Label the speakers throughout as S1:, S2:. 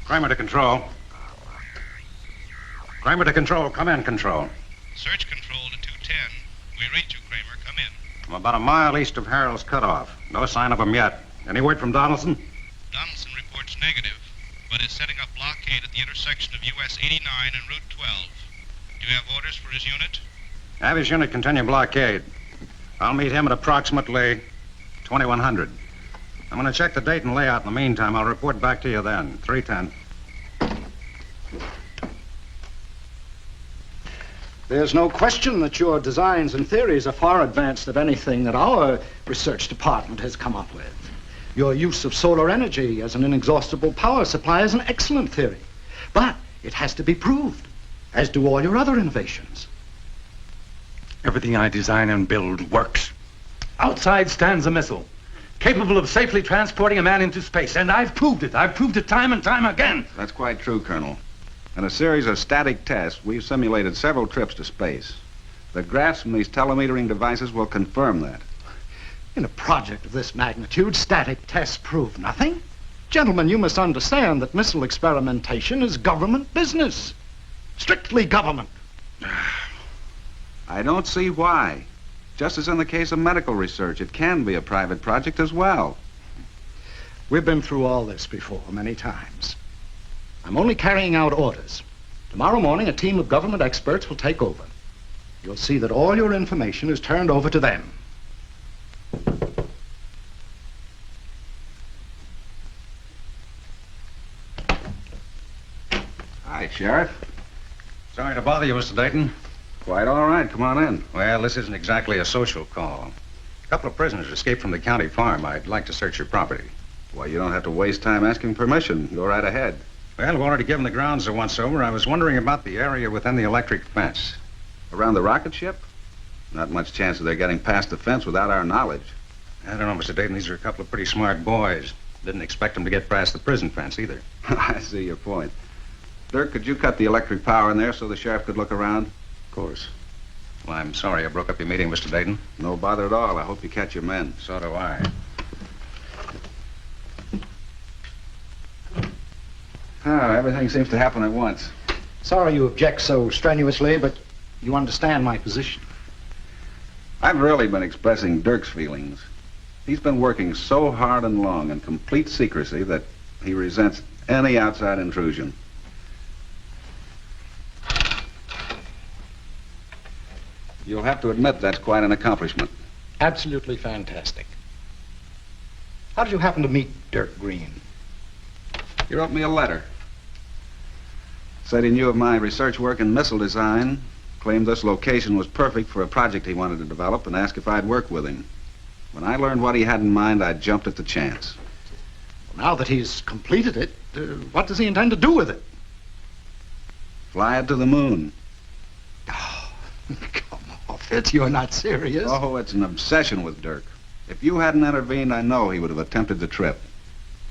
S1: Kramer to control. Kramer to control. Come in, control.
S2: Search control to 210. We read you, Kramer. Come in.
S1: I'm about a mile east of Harold's Cutoff. No sign of him yet. Any word from Donaldson?
S2: Donaldson reports negative, but is setting up blockade at the intersection of US 89 and Route 12. Do you have orders for his unit?
S1: Have his unit continue blockade. I'll meet him at approximately 2100. I'm going to check the date and layout in the meantime. I'll report back to you then. 310.
S3: There's no question that your designs and theories are far advanced of anything that our research department has come up with. Your use of solar energy as an inexhaustible power supply is an excellent theory. But it has to be proved, as do all your other innovations.
S4: Everything I design and build works. Outside stands a missile, capable of safely transporting a man into space, and I've proved it. I've proved it time and time again.
S5: That's quite true, Colonel. In a series of static tests, we've simulated several trips to space. The graphs from these telemetering devices will confirm that.
S3: In a project of this magnitude, static tests prove nothing. Gentlemen, you must understand that missile experimentation is government business. Strictly government.
S5: I don't see why. Just as in the case of medical research, it can be a private project as well.
S3: We've been through all this before, many times. I'm only carrying out orders. Tomorrow morning, a team of government experts will take over. You'll see that all your information is turned over to them.
S5: Hi, Sheriff.
S1: Sorry to bother you, Mr. Dayton.
S5: Quite all right. Come on in.
S1: Well, this isn't exactly a social call. A couple of prisoners escaped from the county farm. I'd like to search your property.
S5: Why, you don't have to waste time asking permission. Go right ahead.
S1: Well, I've already given the grounds a once-over. I was wondering about the area within the electric fence.
S5: Around the rocket ship? Not much chance of their getting past the fence without our knowledge.
S1: I don't know, Mr. Dayton. These are a couple of pretty smart boys. Didn't expect them to get past the prison fence either.
S5: I see your point. Dirk, could you cut the electric power in there so the sheriff could look around?
S1: Of course. Well, I'm sorry I broke up your meeting, Mr. Dayton.
S5: No bother at all. I hope you catch your men.
S1: So do I.
S5: Everything seems to happen at once.
S3: Sorry you object so strenuously, but you understand my position.
S5: I've really been expressing Dirk's feelings. He's been working so hard and long in complete secrecy that he resents any outside intrusion. You'll have to admit that's quite an accomplishment.
S3: Absolutely fantastic. How did you happen to meet Dirk Green?
S5: He wrote me a letter. Said he knew of my research work in missile design, claimed this location was perfect for a project he wanted to develop, and asked if I'd work with him. When I learned what he had in mind, I jumped at the chance.
S3: Well, now that he's completed it, what does he intend to do with it?
S5: Fly it to the moon.
S3: Oh, come off it. You're not serious.
S5: Oh, it's an obsession with Dirk. If you hadn't intervened, I know he would have attempted the trip.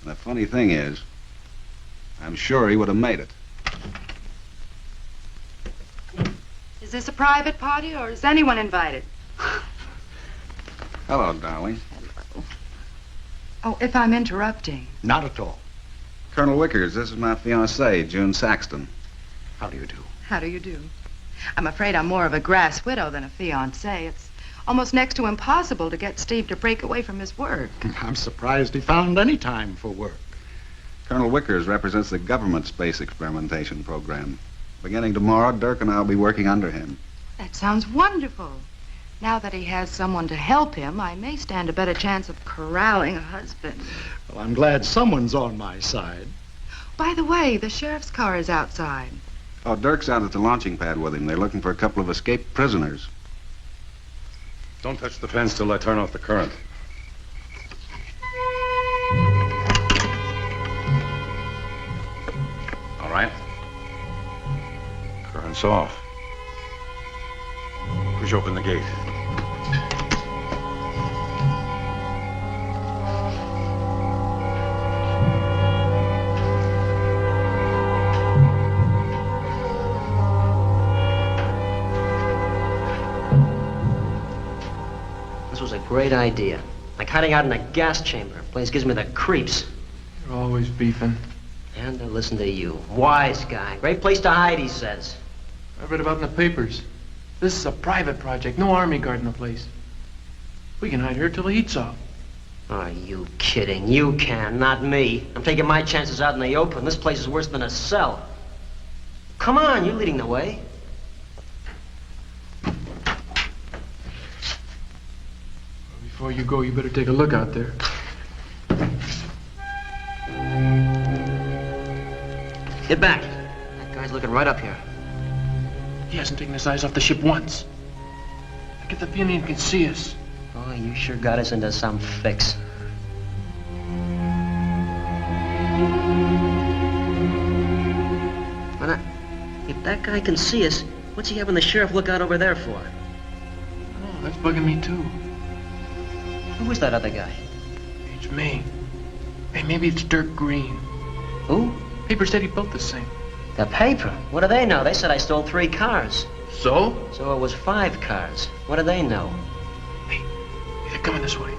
S5: And the funny thing is, I'm sure he would have made it.
S6: Is this a private party, or is anyone invited?
S5: Hello, darling.
S6: Oh, if I'm interrupting.
S3: Not at all.
S5: Colonel Wickers, this is my fiancée, June Saxton.
S3: How do you do?
S6: How do you do? I'm afraid I'm more of a grass widow than a fiancée. It's almost next to impossible to get Steve to break away from his work.
S3: I'm surprised he found any time for work.
S5: Colonel Wickers represents the government space experimentation program. Beginning tomorrow, Dirk and I'll be working under him.
S6: That sounds wonderful. Now that he has someone to help him, I may stand a better chance of corralling a husband.
S3: Well, I'm glad someone's on my side.
S6: By the way, the sheriff's car is outside.
S5: Oh, Dirk's out at the launching pad with him. They're looking for a couple of escaped prisoners.
S4: Don't touch the fence till I turn off the current.
S1: All right. Current's off. Push open the gate.
S7: This was a great idea. Like hiding out in a gas chamber. Place gives me the creeps.
S8: You're always beefing.
S7: And to listen to you. Wise guy. Great place to hide, he says.
S8: I read about it in the papers. This is a private project. No army guard in the place. We can hide here till the heat's off.
S7: Are you kidding? You can, not me. I'm taking my chances out in the open. This place is worse than a cell. Come on, you're leading the way.
S8: Before you go, you better take a look out there.
S7: Get back. That guy's looking right up here.
S8: He hasn't taken his eyes off the ship once. I get the feeling he can see us.
S7: Oh, you sure got us into some fix. Well, if that guy can see us, what's he having the sheriff look out over there for?
S8: Oh, that's bugging me too.
S7: Who was that other guy?
S8: It's me. Hey, maybe it's Dirk Green.
S7: Who?
S8: Paper said he built this thing.
S7: The paper? What do they know? They said I stole 3 cars.
S8: So?
S7: So it was 5 cars. What do they know?
S8: Hey, they're coming this way.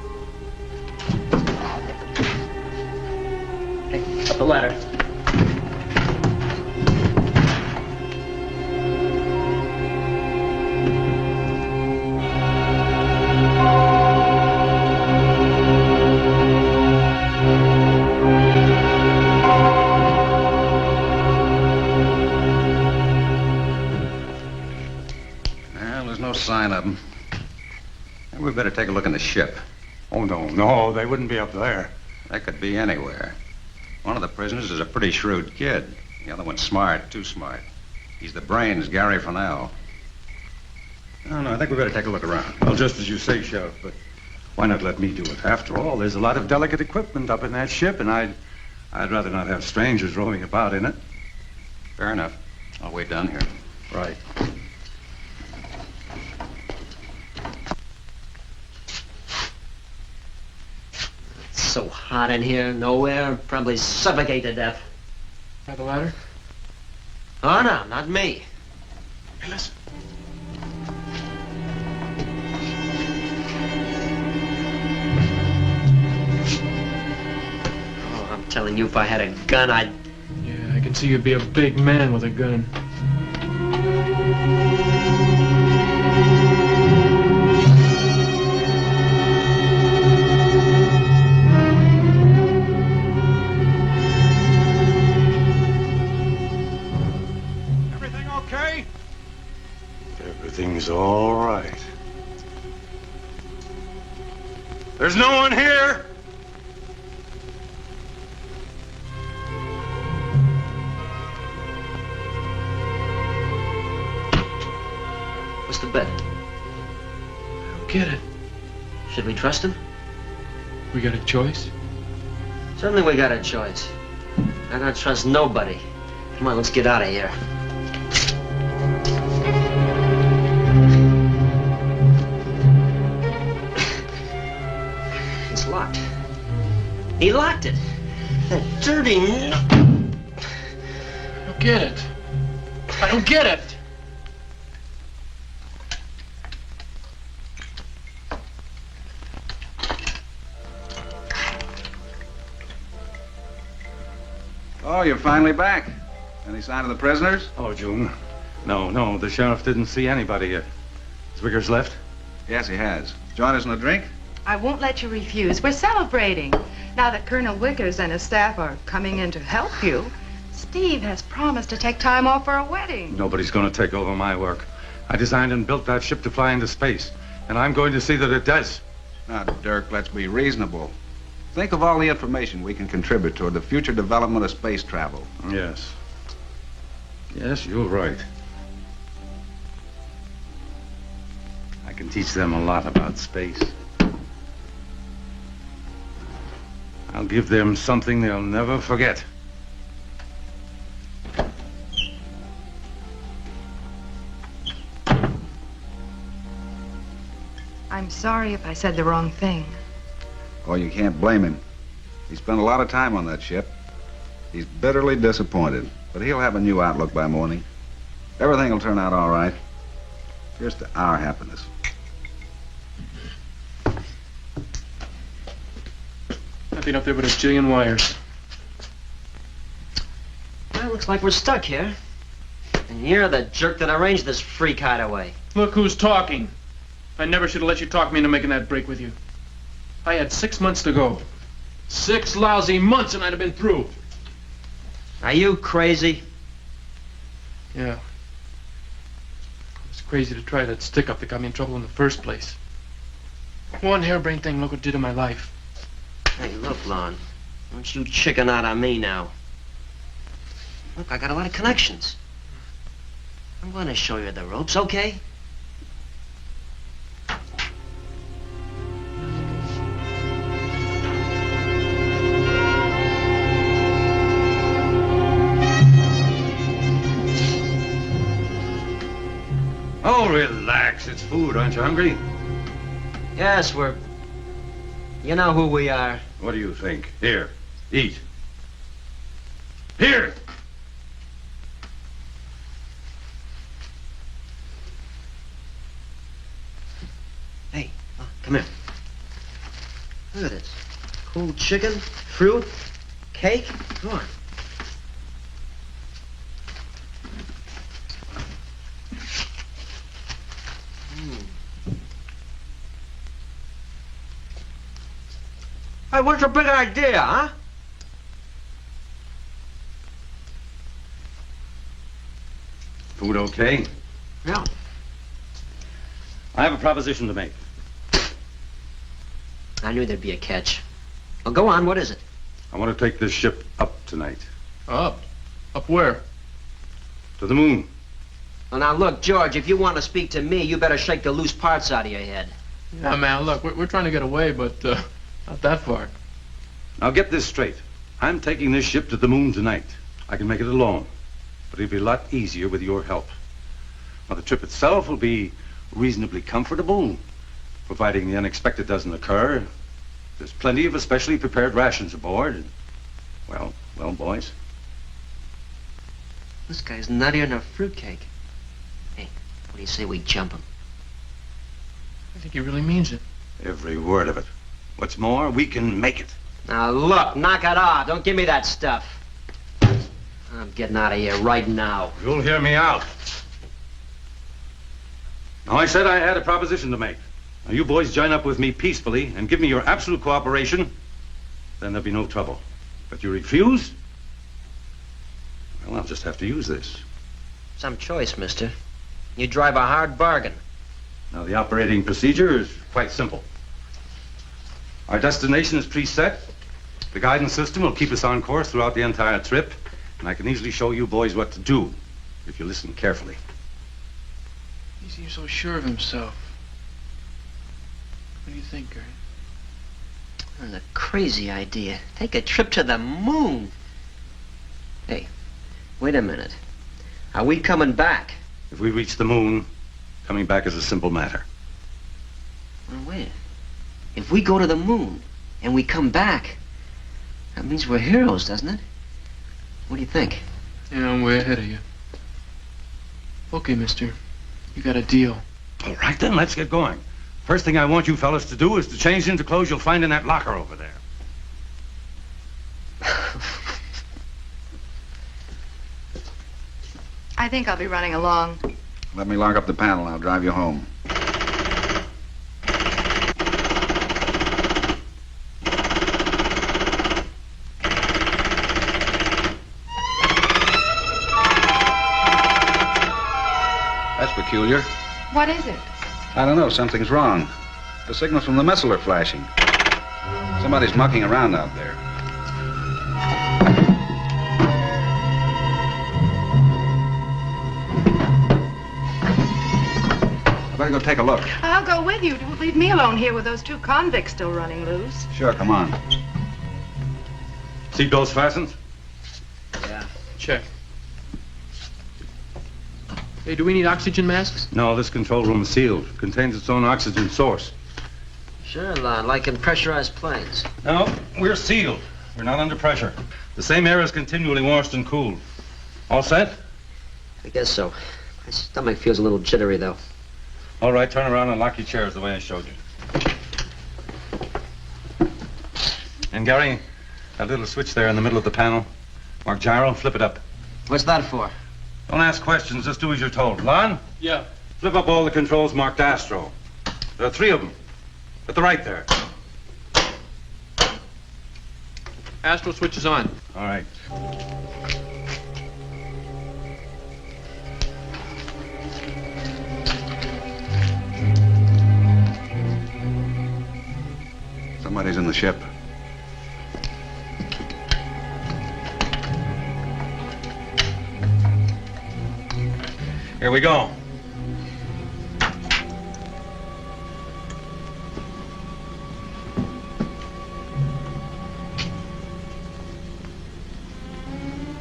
S7: Hey, up the ladder.
S1: Sign of them. Maybe we better take a look in the ship.
S4: Oh, no, they wouldn't be up there.
S1: They could be anywhere. One of the prisoners is a pretty shrewd kid. The other one's smart, too smart. He's the brains, Gary Fennell. No, I think we better take a look around.
S4: Well, just as you say, Sheriff, but why not let me do it? After all, there's a lot of delicate equipment up in that ship, and I'd rather not have strangers roaming about in it.
S1: Fair enough. I'll wait down here.
S4: Right.
S7: So hot in here, no air, probably suffocate to death.
S8: Try the ladder?
S7: Oh, no, not me.
S8: Hey, listen.
S7: Oh, I'm telling you, if I had a gun, I'd...
S8: Yeah, I can see you'd be a big man with a gun.
S4: Everything's all right. There's no one here.
S7: What's the bet?
S8: I don't get it.
S7: Should we trust him?
S8: We got a choice?
S7: Certainly we got a choice. I don't trust nobody. Come on, let's get out of here. It's locked. He locked it. That dirty...
S8: I don't get it. I don't get it.
S5: Oh, you're finally back. Any sign of the prisoners?
S4: Oh, June. No, the sheriff didn't see anybody yet. Zwickers left?
S5: Yes, he has. Join us in a drink?
S6: I won't let you refuse. We're celebrating. Now that Colonel Wickers and his staff are coming in to help you, Steve has promised to take time off for a wedding.
S4: Nobody's going to take over my work. I designed and built that ship to fly into space, and I'm going to see that it does.
S5: Now, Dirk, let's be reasonable. Think of all the information we can contribute toward the future development of space travel.
S4: Yes. Yes, you're right. I can teach them a lot about space. I'll give them something they'll never forget.
S6: I'm sorry if I said the wrong thing.
S5: Oh, you can't blame him. He spent a lot of time on that ship. He's bitterly disappointed, but he'll have a new outlook by morning. Everything will turn out all right. Here's to our happiness.
S8: Nothing up there but a jillion wires.
S7: Looks like we're stuck here. And you're the jerk that arranged this freak hideaway.
S8: Look who's talking. I never should have let you talk me into making that break with you. I had 6 months to go. 6 lousy months and I'd have been through.
S7: Are you crazy?
S8: Yeah. It was crazy to try that stick-up that got me in trouble in the first place. One harebrained thing, look what it did to my life.
S7: Hey, look, Lon. Don't you chicken out on me now. Look, I got a lot of connections. I'm going to show you the ropes, okay?
S4: Oh, relax. It's food. Aren't you hungry?
S7: Yes, You know who we are.
S4: What do you think? Here, eat. Here!
S7: Hey, come here. Look at this. Cool chicken, fruit, cake. Come on. Hey, what's your big idea, huh?
S4: Food okay?
S7: Yeah.
S4: I have a proposition to make.
S7: I knew there'd be a catch. Well, go on. What is it?
S4: I want to take this ship up tonight.
S8: Up? Up where?
S4: To the moon.
S7: Well, now, look, George, if you want to speak to me, you better shake the loose parts out of your head.
S8: Yeah, man, look, we're trying to get away, but not that far.
S4: Now get this straight. I'm taking this ship to the moon tonight. I can make it alone, but it'll be a lot easier with your help. Now, the trip itself will be reasonably comfortable, providing the unexpected doesn't occur. There's plenty of especially prepared rations aboard. Well, boys.
S7: This guy's nuttier than a fruitcake. Hey, what do you say we jump him?
S8: I think he really means it.
S4: Every word of it. What's more, we can make it.
S7: Now, look, knock it off. Don't give me that stuff. I'm getting out of here right now.
S4: You'll hear me out. Now, I said I had a proposition to make. Now, you boys join up with me peacefully and give me your absolute cooperation, then there'll be no trouble. But you refuse? Well, I'll just have to use this.
S7: Some choice, mister. You drive a hard bargain.
S4: Now, the operating procedure is quite simple. Our destination is preset. The guidance system will keep us on course throughout the entire trip, and I can easily show you boys what to do if you listen carefully.
S8: He seems so sure of himself. What do you think, Gert?
S7: That's a crazy idea. Take a trip to the moon. Hey, wait a minute. Are we coming back?
S4: If we reach the moon, coming back is a simple matter.
S7: Well, wait. If we go to the moon and we come back, that means we're heroes, doesn't it? What do you think?
S8: Yeah, I'm way ahead of you. Okay, mister. You got a deal.
S4: All right, then, let's get going. First thing I want you fellas to do is to change into clothes you'll find in that locker over there.
S6: I think I'll be running along.
S5: Let me lock up the panel. I'll drive you home. That's peculiar.
S6: What is it?
S5: I don't know. Something's wrong. The signals from the missile are flashing. Somebody's mucking around out there. I better go take a look.
S6: I'll go with you. Don't leave me alone here with those 2 convicts still running loose.
S5: Sure, come on.
S4: Seatbelts fastened?
S7: Yeah.
S8: Check. Hey, do we need oxygen masks?
S4: No, this control room is sealed. Contains its own oxygen source.
S7: Sure, Lon, like in pressurized planes.
S4: No, we're sealed. We're not under pressure. The same air is continually washed and cooled. All set?
S7: I guess so. My stomach feels a little jittery, though.
S4: All right, turn around and lock your chairs the way I showed you. And Gary, that little switch there in the middle of the panel, marked gyro, flip it up.
S7: What's that for?
S4: Don't ask questions, just do as you're told. Lon,
S8: Yeah.
S4: flip up all the controls marked Astro. There are 3 of them. At the right there.
S8: Astro switch is on.
S4: All right.
S5: Somebody's in the ship.
S4: Here we go.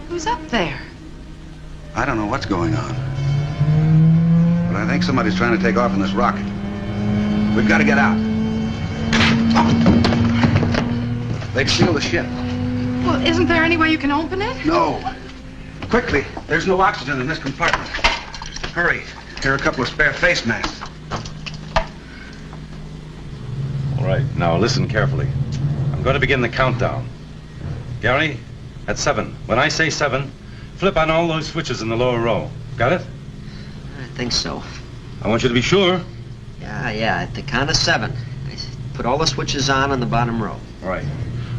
S6: Who's up there?
S5: I don't know what's going on. But I think somebody's trying to take off in this rocket. We've got to get out. They've sealed the ship.
S6: Well, isn't there any way you can open it?
S5: No. Quickly. There's no oxygen in this compartment. Hurry. Here are a couple of spare face masks.
S4: All right, now listen carefully. I'm going to begin the countdown. Gary, at 7. When I say 7, flip on all those switches in the lower row. Got it?
S7: I think so.
S4: I want you to be sure.
S7: Yeah, at the count of 7. I put all the switches on the bottom row.
S4: All right.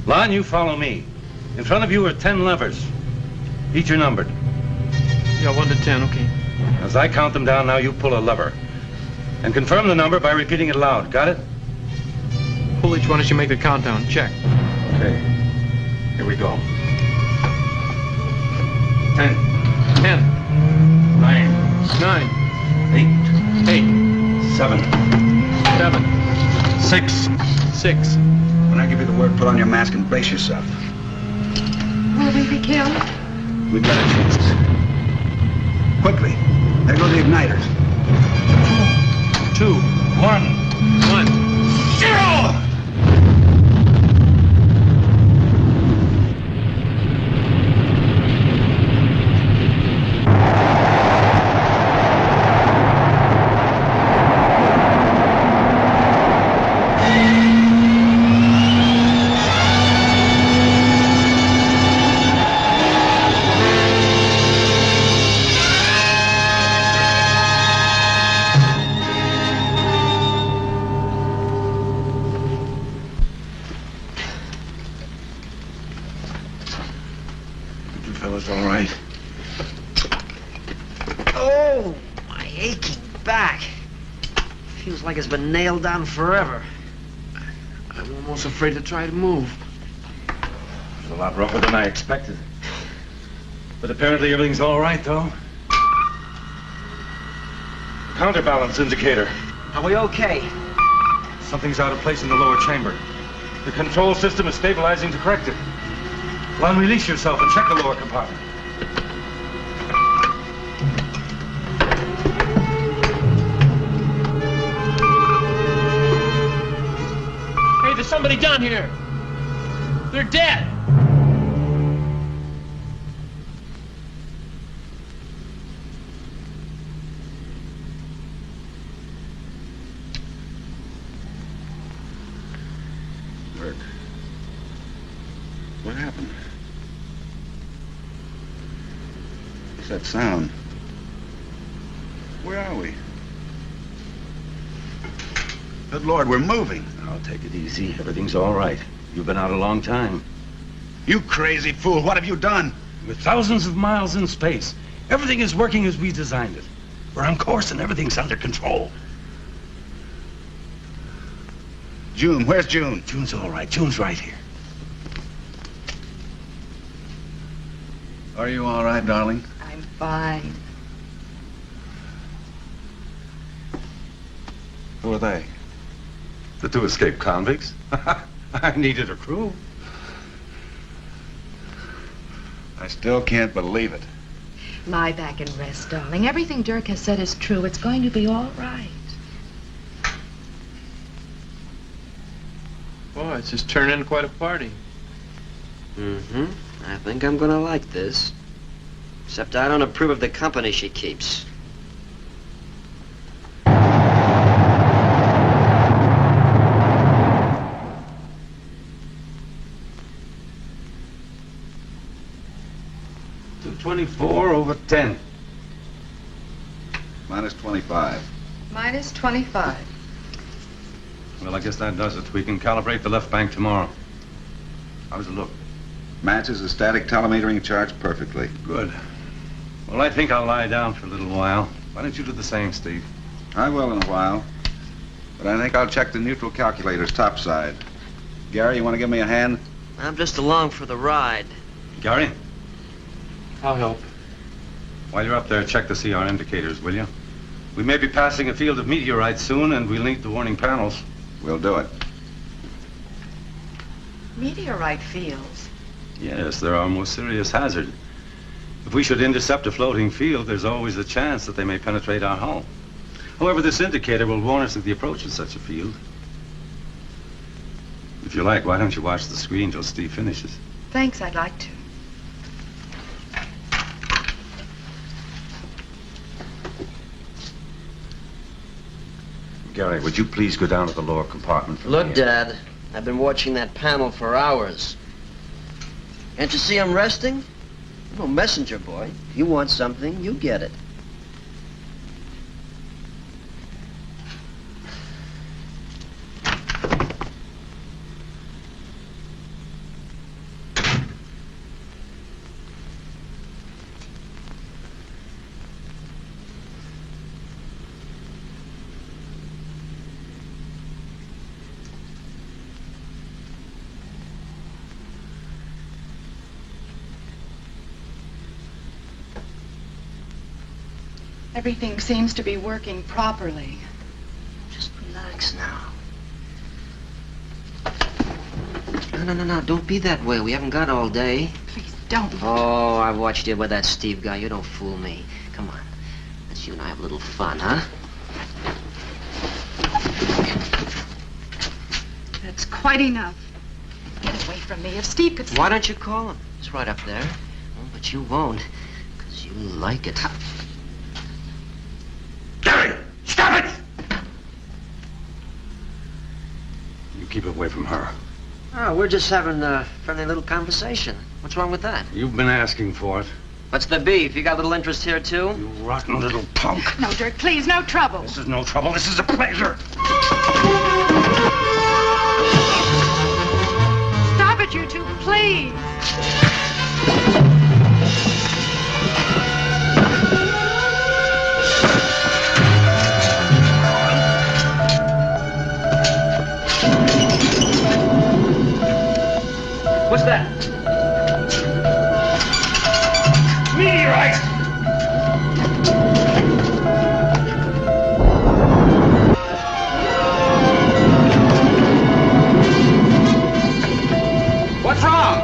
S4: Lon, you follow me. In front of you are 10 levers. Each are numbered.
S8: Yeah, 1 to 10, okay.
S4: As I count them down, now you pull a lever. And confirm the number by repeating it aloud. Got it?
S8: Pull each one as you make the countdown. Check.
S4: Okay. Here we go. 10,
S8: 10,
S4: 9,
S8: 9,
S4: 8,
S8: 8,
S4: 7,
S8: 7,
S4: 6.
S8: 6.
S5: When I give you the word, put on your mask and brace yourself.
S6: Will we be killed?
S5: We've got a chance. Quickly. There go the igniters.
S8: 2,
S4: 1.
S8: 1.
S4: 0!
S5: Fellas, all right?
S7: Oh, my aching back. Feels like it's been nailed down forever. I'm almost afraid to try to move.
S4: It's a lot rougher than I expected. But apparently everything's all right, though. Counterbalance indicator.
S7: Are we okay?
S4: Something's out of place in the lower chamber. The control system is stabilizing to correct it. Lon, release yourself and check the lower compartment.
S8: Hey, there's somebody down here. They're dead.
S5: Bert. What happened? What's that sound? Where are we? Good Lord, we're moving.
S4: Now, take it easy. Everything's all right. You've been out a long time.
S5: You crazy fool, what have you done?
S4: We're thousands of miles in space. Everything is working as we designed it. We're on course and everything's under control.
S5: June, where's June?
S4: June's all right. June's right here.
S5: Are you all right, darling?
S6: I'm fine.
S5: Who are they?
S4: The 2 escaped convicts. I needed a crew.
S5: I still can't believe it.
S6: Lie back and rest, darling. Everything Dirk has said is true. It's going to be all right.
S8: Boy, it's just turned into quite a party.
S7: Mm-hmm. I think I'm gonna like this. Except I don't approve of the company she keeps.
S4: 224 over 10.
S5: Minus 25.
S6: Minus 25.
S4: Well, I guess that does it. We can calibrate the left bank tomorrow. How does it look?
S5: Matches the static telemetering charts perfectly.
S4: Good. Well, I think I'll lie down for a little while. Why don't you do the same, Steve?
S5: I will in a while. But I think I'll check the neutral calculator's topside. Gary, you want to give me a hand?
S7: I'm just along for the ride.
S4: Gary,
S8: I'll help.
S4: while you're up there, check the CR indicators, will you? We may be passing a field of meteorites soon, and we'll need the warning panels.
S5: We'll do it.
S6: Meteorite fields.
S4: Yes, they're our most serious hazard. If we should intercept a floating field, there's always a chance that they may penetrate our hull. However, this indicator will warn us of the approach of such a field. If you like, why don't you watch the screen till Steve finishes?
S6: Thanks, I'd like to.
S4: Gary, would you please go down to the lower compartment for
S7: Look,
S4: me?
S7: Dad, I've been watching that panel for hours. Can't you see I'm resting? I'm a messenger boy. If you want something, you get it.
S6: Everything seems to be working properly.
S7: Just relax now. No. Don't be that way. We haven't got all day.
S6: Please don't.
S7: Oh, I watched you with that Steve guy. You don't fool me. Come on. Let's you and I have a little fun, huh?
S6: That's quite enough. Get away from me. If Steve could see...
S7: Why don't you call him? It's right up there. Oh, but you won't, because you like it.
S4: Gary, stop it! You keep away from her.
S7: Oh, we're just having a friendly little conversation. What's wrong with that?
S4: You've been asking for it.
S7: What's the beef? You got a little interest here, too?
S4: You rotten little punk.
S6: No, Dirk, please, no trouble.
S4: This is no trouble. This is a pleasure.
S6: Stop it, you two, please.
S7: What's that?
S4: Meteorite!
S5: What's wrong?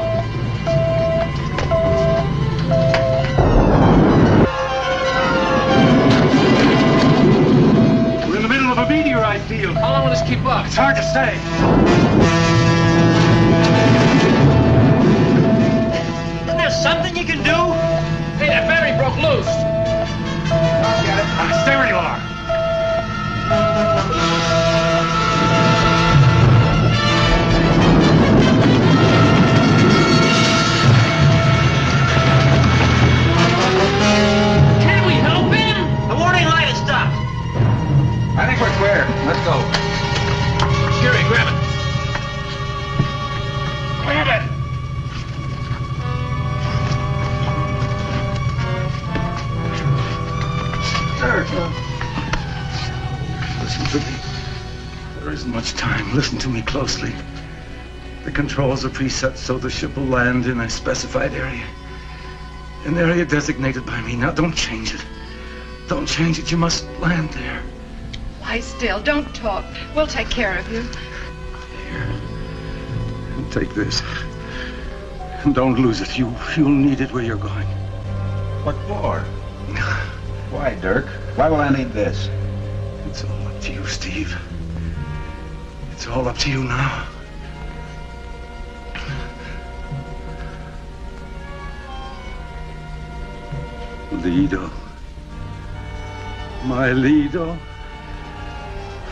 S4: We're in the middle of a meteorite field.
S8: How long will this keep up?
S4: It's hard to say.
S7: Isn't there something you can do?
S8: Hey, that battery broke loose.
S4: Get it? Stay where you are.
S8: Can we help him?
S7: The warning light has stopped.
S5: I think we're clear. Let's go.
S8: Gary, grab it.
S4: Grab it! Listen to me. There isn't much time. Listen to me closely. The controls are preset so the ship will land in a specified area. An area designated by me. Now, don't change it. Don't change it. You must land there.
S6: Lie still. Don't talk. We'll take care of you.
S4: Here. And take this. And don't lose it. You'll need it where you're going.
S5: What for? Why, Dirk? Why will I need this?
S4: It's all up to you, Steve. It's all up to you now. Lido. My Lido.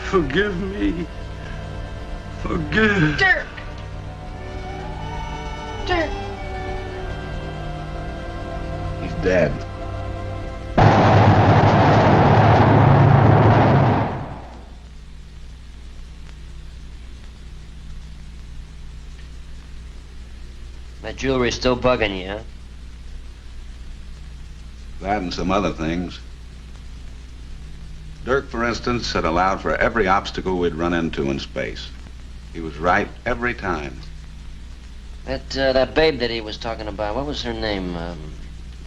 S4: Forgive me. Forgive.
S6: Dirk! Dirk!
S5: He's dead.
S7: That jewelry's still bugging you, huh?
S5: That and some other things. Dirk, for instance, had allowed for every obstacle we'd run into in space. He was right every time.
S7: That babe that he was talking about, what was her name?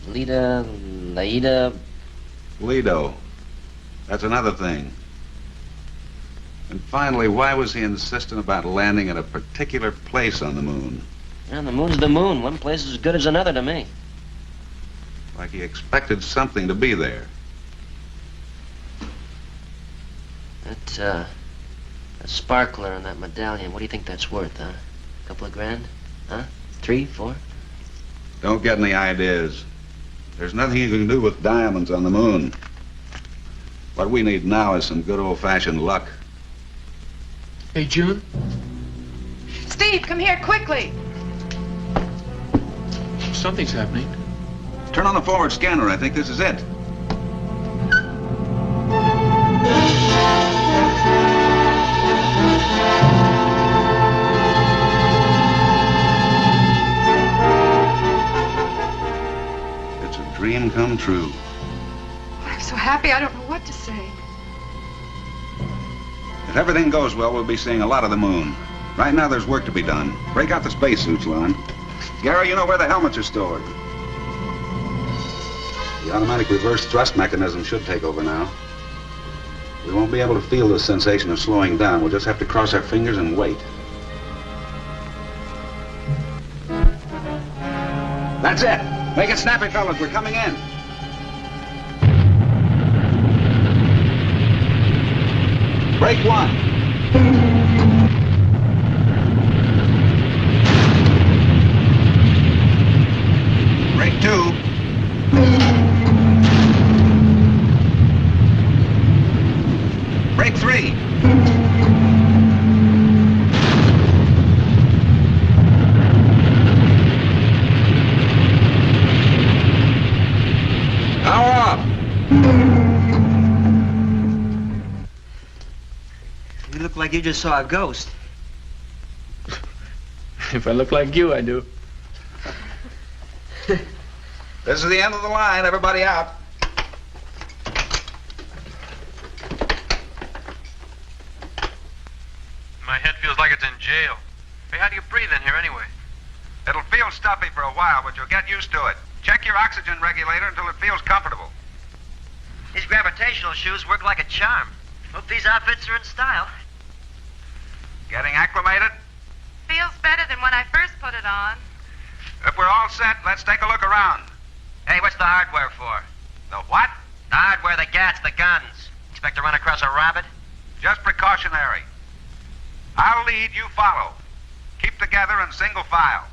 S7: Laida?
S5: Lido. That's another thing. And finally, why was he insistent about landing at a particular place on the moon?
S7: Yeah, the moon's the moon. One place is as good as another to me.
S5: Like he expected something to be there.
S7: That sparkler and that medallion, what do you think that's worth, huh? A couple of grand? Huh? 3, 4?
S5: Don't get any ideas. There's nothing you can do with diamonds on the moon. What we need now is some good old-fashioned luck.
S8: Hey, June?
S6: Steve, come here quickly.
S8: Something's happening.
S5: Turn on the forward scanner. I think this is it. It's a dream come true.
S6: I'm so happy I don't know what to say.
S5: If everything goes well, we'll be seeing a lot of the moon. Right now, there's work to be done. Break out the spacesuits, Lon. Gary, you know where the helmets are stored. The automatic reverse thrust mechanism should take over now. We won't be able to feel the sensation of slowing down. We'll just have to cross our fingers and wait. That's it. Make it snappy, fellas. We're coming in. Break 1. Break 2. Break 3. Power off.
S7: You look like you just saw a ghost.
S8: If I look like you, I do.
S5: This is the end of the line. Everybody out.
S9: My head feels like it's in jail. Hey, how do you breathe in here anyway?
S1: It'll feel stuffy for a while, but you'll get used to it. Check your oxygen regulator until it feels comfortable.
S7: These gravitational shoes work like a charm. Hope these outfits are in style.
S1: Getting acclimated?
S6: Feels better than when I first put it on.
S1: If we're all set, let's take a look around.
S7: Hey, what's the hardware for?
S1: The what?
S7: The hardware, the gats, the guns. Expect to run across a rabbit?
S1: Just precautionary. I'll lead, you follow. Keep together in single file.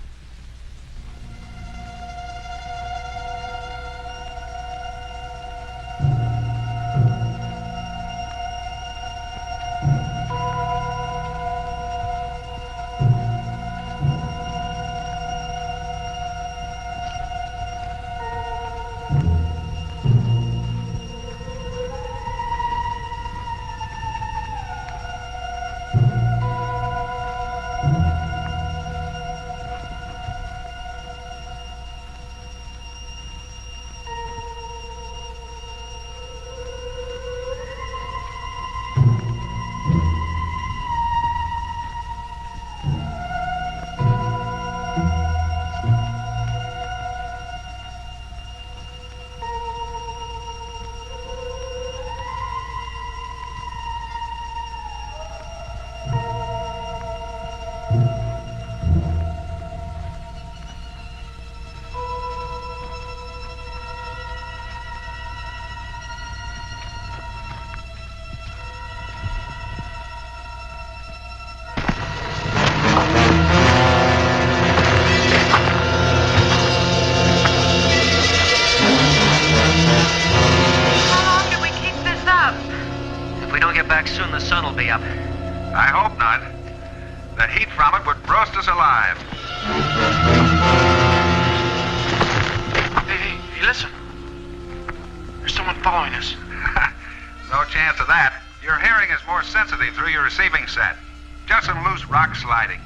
S7: Soon the sun will be up.
S1: I hope not. The heat from it would roast us alive.
S9: Hey, listen. There's someone following us.
S10: No chance of that. Your hearing is more sensitive through your receiving set. Just some loose rock sliding.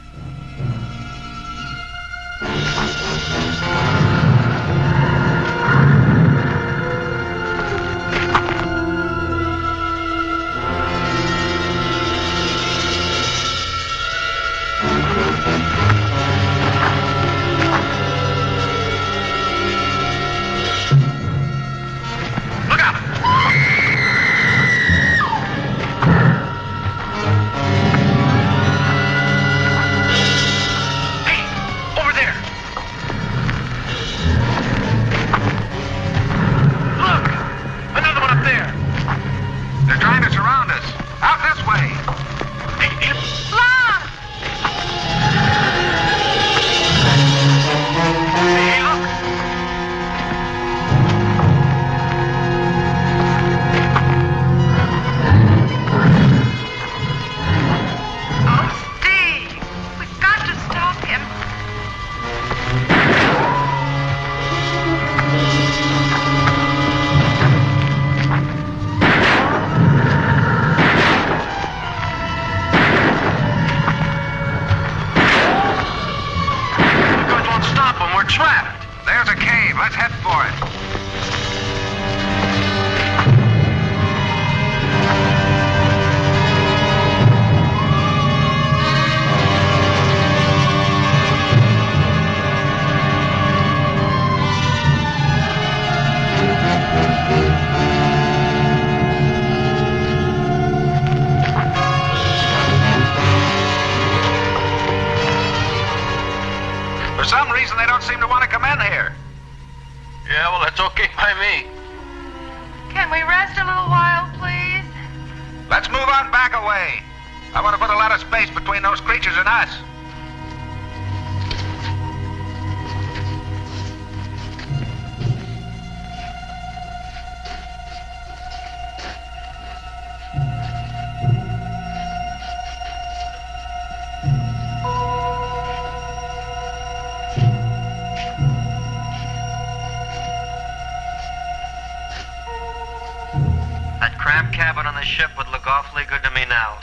S9: Cabin on the ship would look awfully good to me now.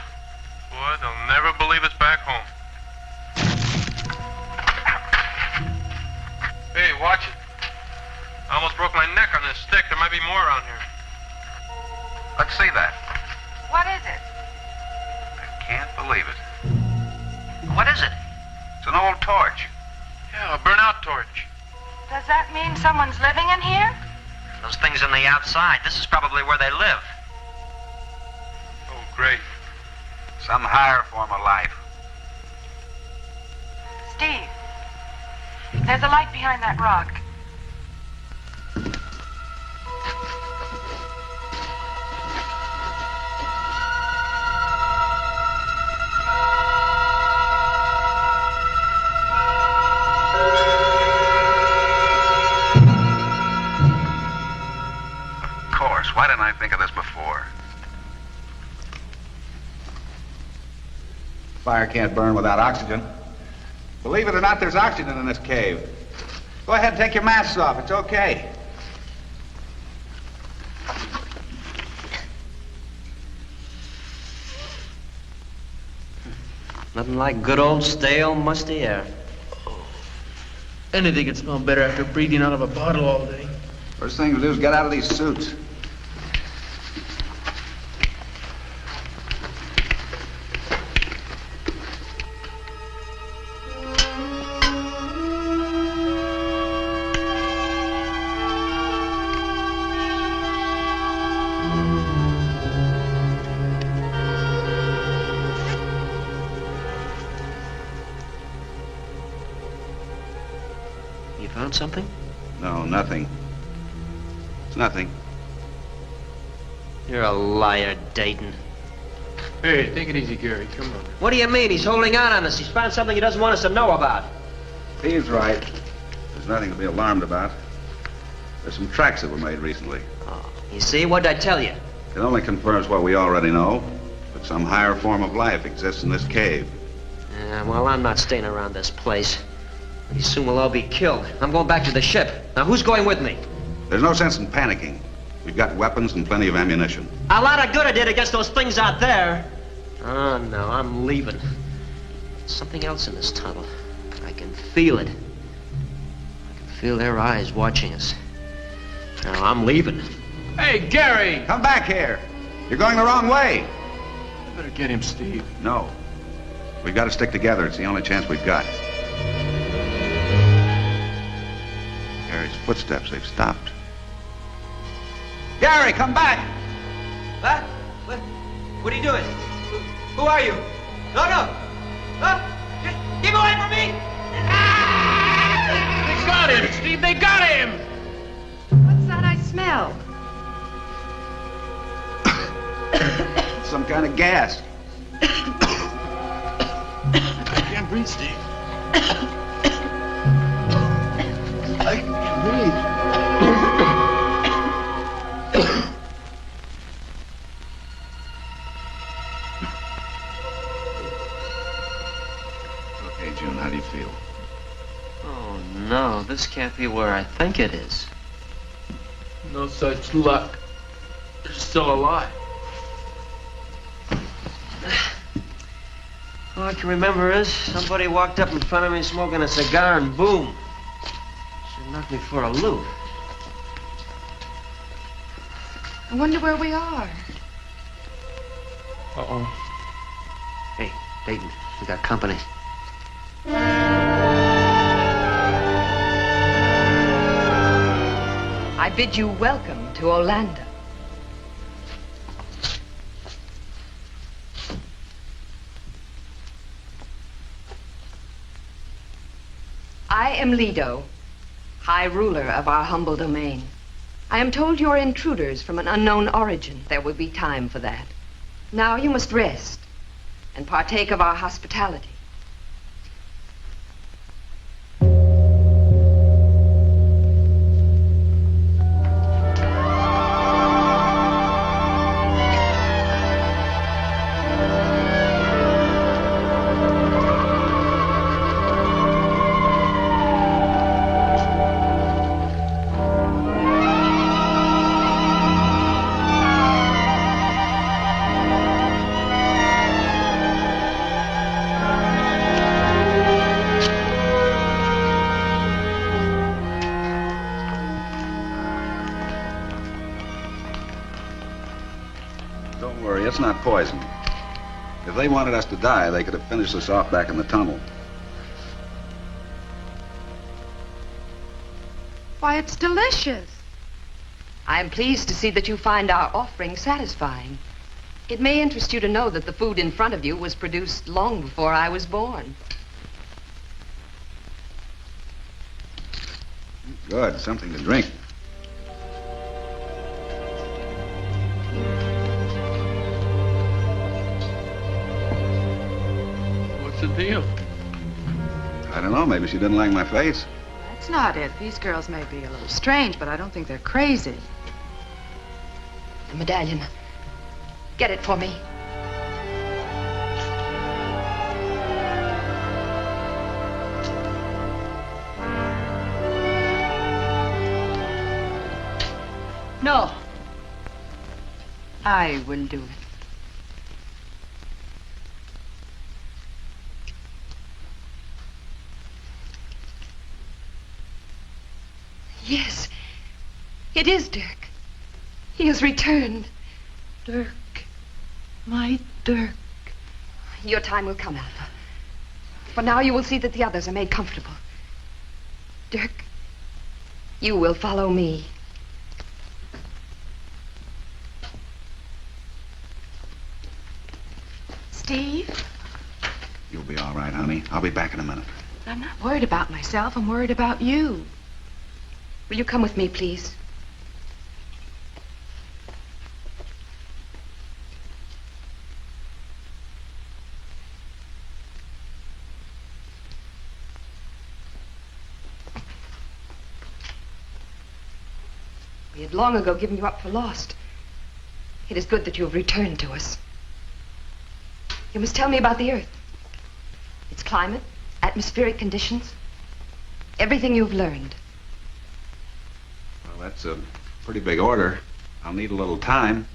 S2: Boy, they'll never believe it's back home. Hey, watch it. I almost broke my neck on this stick. There might be more around here.
S10: Let's see that.
S6: What is it?
S10: I can't believe it.
S7: What is it?
S10: It's an old torch.
S2: Yeah, a burnout torch.
S6: Does that mean someone's living in here?
S7: Those things on the outside. This is probably where they live.
S2: Oh, great.
S10: Some higher form of life.
S6: Steve, there's a light behind that rock.
S10: Of course. Why didn't I think of this before?
S5: Fire can't burn without oxygen. Believe it or not, there's oxygen in this cave. Go ahead and take your masks off. It's okay.
S7: Nothing like good old stale, musty air.
S8: Anything could smell better after breathing out of a bottle all day.
S5: First thing to do is get out of these suits.
S7: You found something?
S5: No, nothing. It's nothing.
S7: You're a liar, Dayton.
S8: Hey, take it easy, Gary. Come on.
S7: What do you mean? He's holding out on us. He's found something he doesn't want us to know about.
S5: He's right. There's nothing to be alarmed about. There's some tracks that were made recently.
S7: Oh, you see? What did I tell you?
S5: It only confirms what we already know, that some higher form of life exists in this cave.
S7: Well, I'm not staying around this place. Pretty soon we'll all be killed. I'm going back to the ship. Now, who's going with me?
S1: There's no sense in panicking. We've got weapons and plenty of ammunition.
S7: A lot of good I did against those things out there. Oh, no, I'm leaving. Something else in this tunnel. I can feel it. I can feel their eyes watching us. No, I'm leaving.
S8: Hey, Gary!
S1: Come back here. You're going the wrong way.
S8: You better get him, Steve.
S1: No. We've got to stick together. It's the only chance we've got. Gary's footsteps, they've stopped. Gary, come back!
S7: What? What are you doing? Who are you? No, no! No! Keep away from me!
S8: They got him, Steve! They got him!
S6: What's that I smell?
S1: Some kind of gas.
S8: I can't breathe, Steve. I can't breathe.
S1: Okay, June, how do you feel?
S7: Oh, no, this can't be where I think it is.
S8: No such luck. They're still alive.
S7: All I can remember is somebody walked up in front of me smoking a cigar and boom. She knocked me for a loop.
S6: I wonder where we are.
S8: Uh-oh.
S7: Hey, Dayton, we got company.
S6: I bid you welcome to Orlando. I am Lido, High Ruler of our humble domain. I am told you're intruders from an unknown origin. There will be time for that. Now you must rest and partake of our hospitality.
S1: Don't worry, it's not poison. If they wanted us to die, they could have finished us off back in the tunnel.
S6: Why, it's delicious. I am pleased to see that you find our offering satisfying. It may interest you to know that the food in front of you was produced long before I was born.
S1: Good, something to drink.
S8: What's the deal?
S1: I don't know, maybe she didn't like my face.
S6: That's not it. These girls may be a little strange, but I don't think they're crazy. The medallion. Get it for me. No. I will do it. Yes, it is Dirk. He has returned. Dirk, my Dirk. Your time will come, Alpha. For now you will see that the others are made comfortable. Dirk, you will follow me. Steve?
S1: You'll be all right, honey. I'll be back in a minute.
S6: I'm not worried about myself. I'm worried about you. Will you come with me, please? We had long ago given you up for lost. It is good that you have returned to us. You must tell me about the Earth. Its climate, atmospheric conditions, everything you've learned.
S1: Well,
S5: that's a pretty big order. I'll need a little time.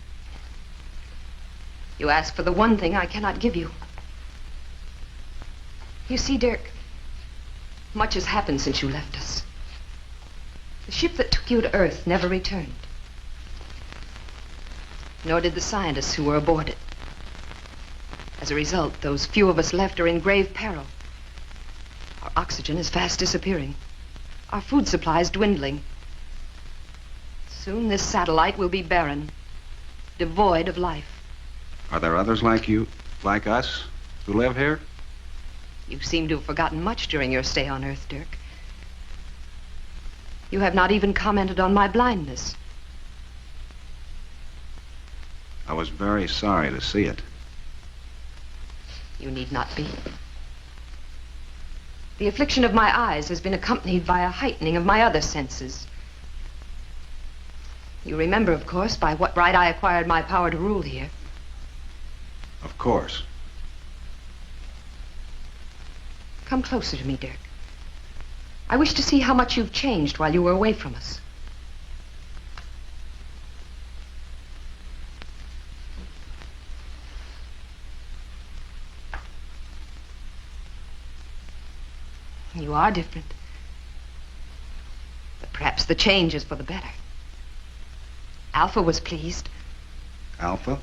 S6: You ask for the one thing I cannot give you. You see, Dirk, much has happened since you left us. The ship that took you to Earth never returned. Nor did the scientists who were aboard it. As a result, those few of us left are in grave peril. Our oxygen is fast disappearing. Our food supply is dwindling. Soon this satellite will be barren, devoid of life.
S5: Are there others like you, like us, who live here?
S6: You seem to have forgotten much during your stay on Earth, Dirk. You have not even commented on my blindness.
S5: I was very sorry to see it.
S6: You need not be. The affliction of my eyes has been accompanied by a heightening of my other senses. You remember, of course, by what right I acquired my power to rule here.
S5: Of course.
S6: Come closer to me, Dirk. I wish to see how much you've changed while you were away from us. You are different. But perhaps the change is for the better. Alpha was pleased.
S5: Alpha?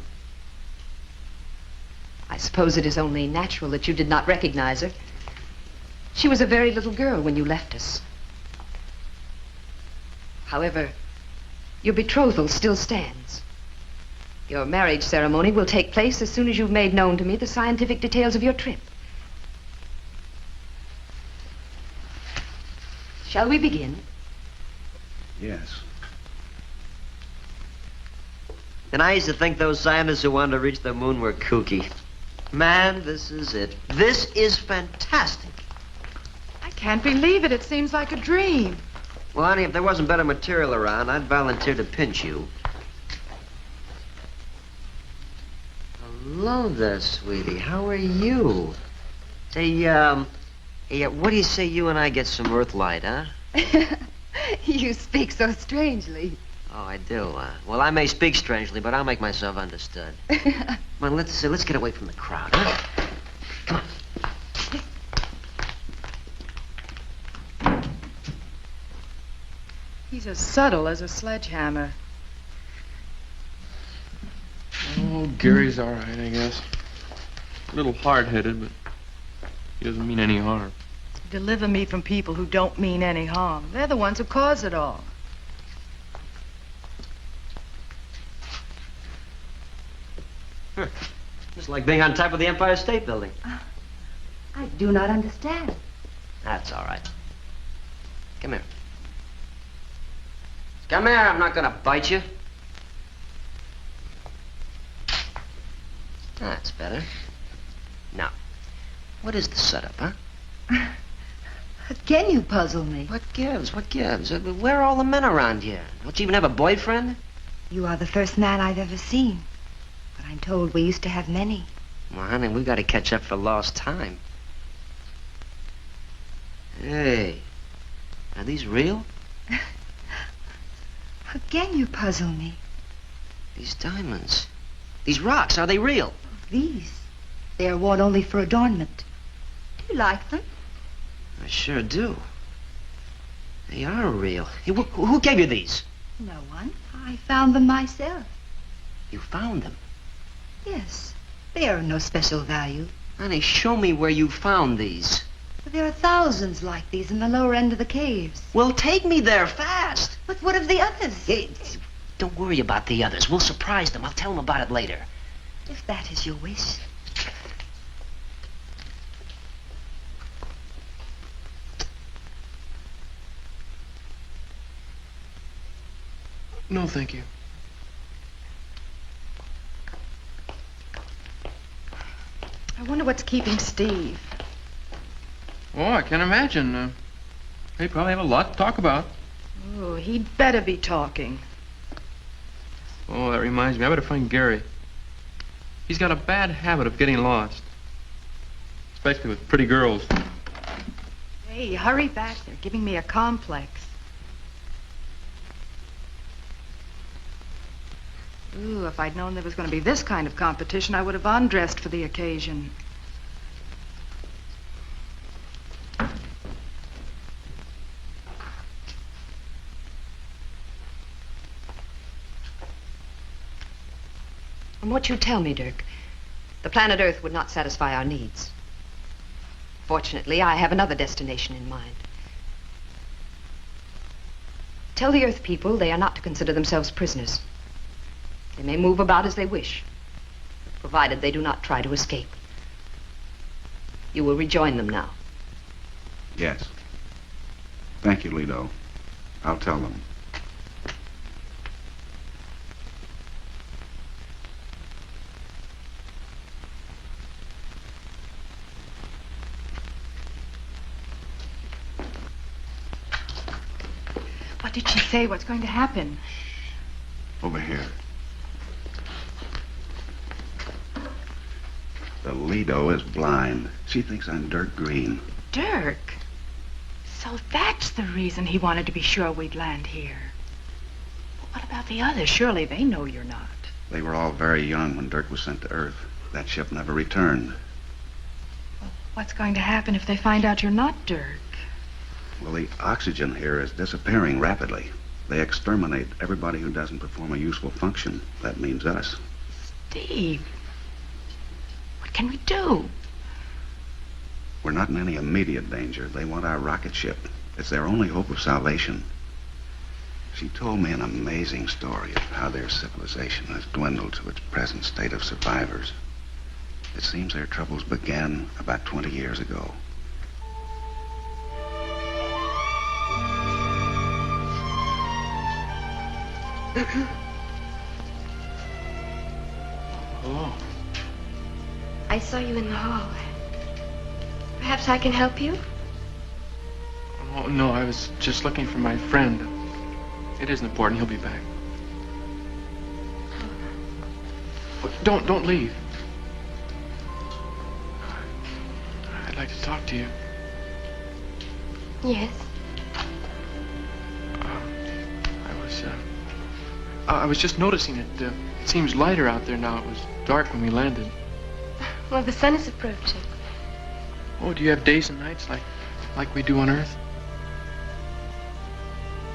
S6: I suppose it is only natural that you did not recognize her. She was a very little girl when you left us. However, your betrothal still stands. Your marriage ceremony will take place as soon as you've made known to me the scientific details of your trip. Shall we begin?
S5: Yes.
S7: And I used to think those scientists who wanted to reach the moon were kooky. Man, this is it. This is fantastic.
S11: I can't believe it. It seems like a dream.
S7: Well, honey, if there wasn't better material around, I'd volunteer to pinch you. Hello there, sweetie. How are you? Say, what do you say you and I get some Earthlight, huh?
S6: You speak so strangely.
S7: Oh, I do. Well, I may speak strangely, but I'll make myself understood. Come on, let's get away from the crowd, huh? Come on.
S11: He's as subtle as a sledgehammer.
S8: Oh, Gary's all right, I guess. A little hard-headed, but he doesn't mean any harm.
S11: Deliver me from people who don't mean any harm. They're the ones who cause it all.
S7: Huh. Just like being on top of the Empire State Building.
S6: I do not understand.
S7: That's all right. Come here. Come here, I'm not gonna bite you. That's better. Now, what is the setup, huh?
S6: Again, you puzzle me.
S7: What gives? What gives? Where are all the men around here? Don't you even have a boyfriend?
S12: You are the first man I've ever seen. But I'm told we used to have many.
S7: Well, honey, we gotta catch up for lost time. Hey, are these real?
S12: Again, you puzzle me.
S7: These diamonds. These rocks, are they real?
S12: These. They are worn only for adornment. Do you like them?
S7: I sure do. They are real. Hey, who gave you these?
S12: No one. I found them myself.
S7: You found them?
S12: Yes. They are of no special value.
S7: Honey, show me where you found these.
S12: But there are thousands like these in the lower end of the caves.
S7: Well, take me there fast.
S12: But what of the others?
S7: Hey, don't worry about the others. We'll surprise them. I'll tell them about it later.
S12: If that is your wish.
S8: No, thank you.
S11: I wonder what's keeping Steve.
S8: Oh, I can imagine. They probably have a lot to talk about.
S11: Oh, he'd better be talking.
S8: Oh, that reminds me. I better find Gary. He's got a bad habit of getting lost. Especially with pretty girls.
S11: Hey, hurry back. They're giving me a complex. Ooh, if I'd known there was going to be this kind of competition, I would have undressed for the occasion.
S6: From what you tell me, Dirk, the planet Earth would not satisfy our needs. Fortunately, I have another destination in mind. Tell the Earth people they are not to consider themselves prisoners. They may move about as they wish, provided they do not try to escape. You will rejoin them now.
S5: Yes. Thank you, Lido. I'll tell them.
S11: What did she say? What's going to happen?
S5: Over here. The Lido is blind. She thinks I'm Dirk Green.
S11: Dirk? So that's the reason he wanted to be sure we'd land here. But what about the others? Surely they know you're not.
S5: They were all very young when Dirk was sent to Earth. That ship never returned.
S11: Well, what's going to happen if they find out you're not Dirk?
S5: Well, the oxygen here is disappearing rapidly. They exterminate everybody who doesn't perform a useful function. That means us.
S11: Steve, what can we do?
S5: We're not in any immediate danger. They want our rocket ship. It's their only hope of salvation. She told me an amazing story of how their civilization has dwindled to its present state of survivors. It seems their troubles began about 20 years ago.
S8: Hello.
S13: I saw you in the hall. Perhaps I can help you?
S8: Oh, no, I was just looking for my friend. It isn't important. He'll be back. Oh, don't leave. I'd like to talk to you.
S13: Yes.
S8: I was just noticing it. It seems lighter out there now. It was dark when we landed.
S13: Well, the sun is approaching.
S8: Oh, do you have days and nights like we do on Earth?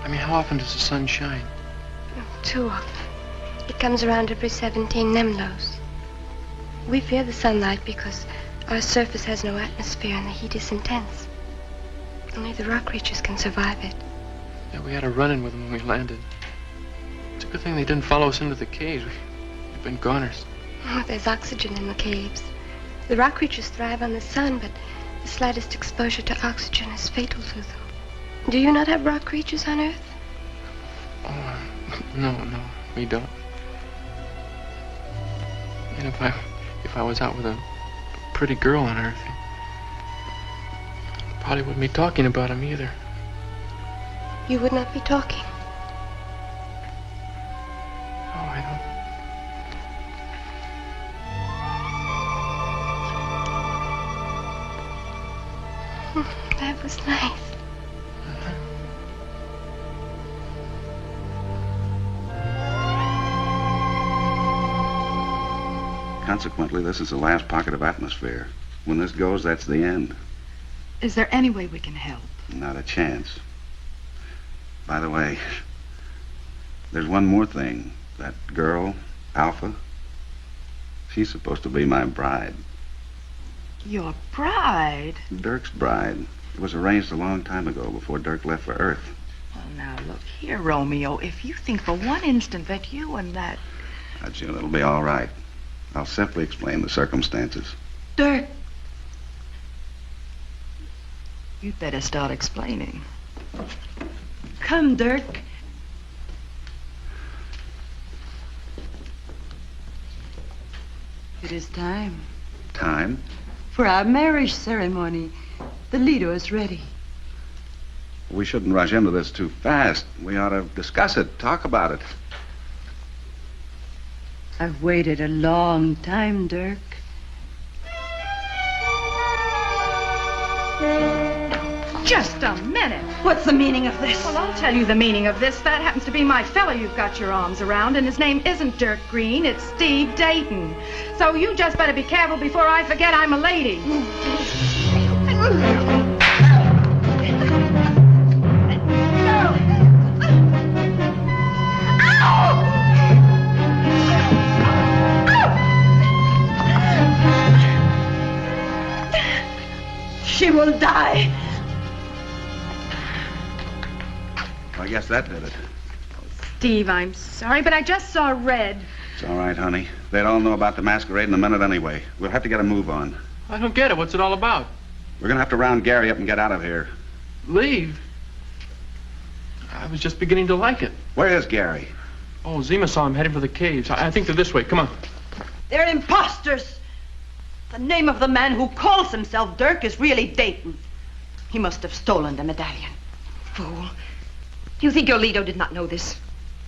S8: I mean, how often does the sun shine?
S13: Too often. It comes around every 17 Nemlos. We fear the sunlight because our surface has no atmosphere and the heat is intense. Only the rock creatures can survive it.
S8: Yeah, we had a run-in with them when we landed. It's a good thing they didn't follow us into the caves. We've been goners.
S13: Oh, there's oxygen in the caves. The rock creatures thrive on the sun, but the slightest exposure to oxygen is fatal to them. Do you not have rock creatures on Earth?
S8: Oh, no, we don't. And if I was out with a pretty girl on Earth, I probably wouldn't be talking about him either.
S13: You would not be talking.
S8: Oh, I don't.
S13: That was nice.
S5: Consequently, this is the last pocket of atmosphere. When this goes, that's the end.
S11: Is there any way we can help?
S5: Not a chance. By the way, there's one more thing. That girl, Alpha, she's supposed to be my bride.
S11: Your bride?
S5: Dirk's bride. It was arranged a long time ago before Dirk left for Earth.
S11: Well, now, look here, Romeo. If you think for one instant that you and that...
S5: Now, June, it'll be all right. I'll simply explain the circumstances.
S11: Dirk! You'd better start explaining. Come, Dirk.
S14: It is time.
S5: Time?
S14: For our marriage ceremony. The Lido is ready.
S5: We shouldn't rush into this too fast. We ought to discuss it, talk about it.
S14: I've waited a long time, Dirk.
S11: Just a minute.
S14: What's the meaning of this?
S11: Well, I'll tell you the meaning of this. That happens to be my fellow you've got your arms around, and his name isn't Dirk Green, it's Steve Dayton. So you just better be careful before I forget I'm a lady.
S14: She will die.
S5: I guess that did it.
S11: Steve, I'm sorry, but I just saw red.
S5: It's all right, honey. They'd all know about the masquerade in a minute anyway. We'll have to get a move on.
S8: I don't get it. What's it all about?
S5: We're going to have to round Gary up and get out of here.
S8: Leave? I was just beginning to like it.
S5: Where is Gary?
S8: Oh, Zima saw him heading for the caves. I think they're this way. Come on.
S14: They're imposters. The name of the man who calls himself Dirk is really Dayton. He must have stolen the medallion.
S6: Fool. Do you think your Lido did not know this?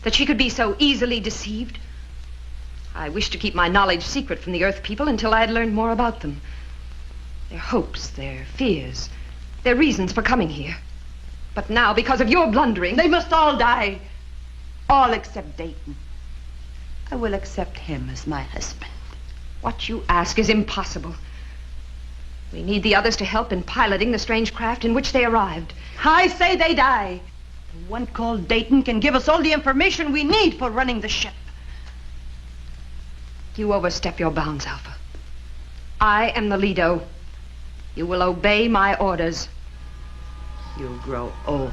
S6: That she could be so easily deceived? I wished to keep my knowledge secret from the Earth people until I had learned more about them. Their hopes, their fears, their reasons for coming here. But now, because of your blundering...
S14: They must all die. All except Dayton. I will accept him as my husband.
S6: What you ask is impossible. We need the others to help in piloting the strange craft in which they arrived.
S14: I say they die. The one called Dayton can give us all the information we need for running the ship.
S6: You overstep your bounds, Alpha. I am the Lido. You will obey my orders.
S14: You grow old.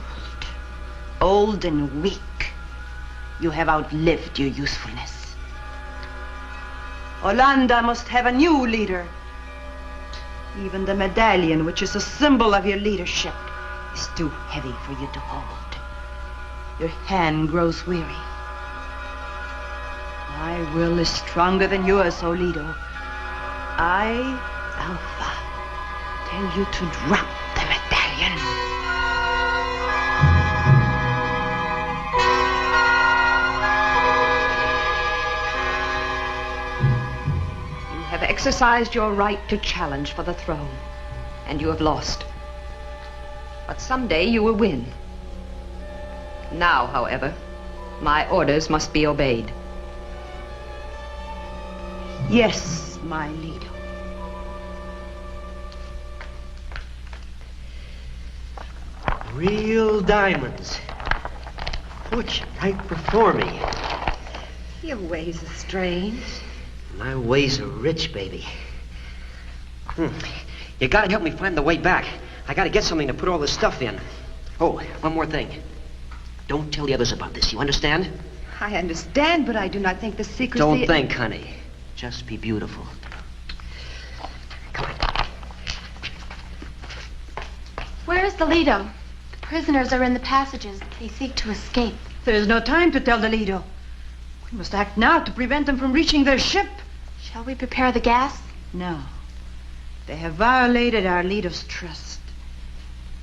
S14: Old and weak. You have outlived your usefulness. Olanda must have a new leader. Even the medallion, which is a symbol of your leadership, is too heavy for you to hold. Your hand grows weary. My will is stronger than yours, Olido. I, Alpha, tell you to drop the medallion.
S6: You have exercised your right to challenge for the throne, and you have lost. But someday you will win. Now, however, my orders must be obeyed.
S14: Yes, my Lido.
S7: Real diamonds. Fortune right before me.
S6: Your ways are strange.
S7: My ways are rich, baby. You gotta help me find the way back. I gotta get something to put all this stuff in. Oh, one more thing. Don't tell the others about this, you understand?
S6: I understand, but I do not think the secrecy...
S7: Don't think, honey. Just be beautiful.
S13: Where is the Lido? The prisoners are in the passages. They seek to escape.
S14: There is no time to tell the Lido. We must act now to prevent them from reaching their ship.
S13: Shall we prepare the gas?
S14: No. They have violated our Lido's trust.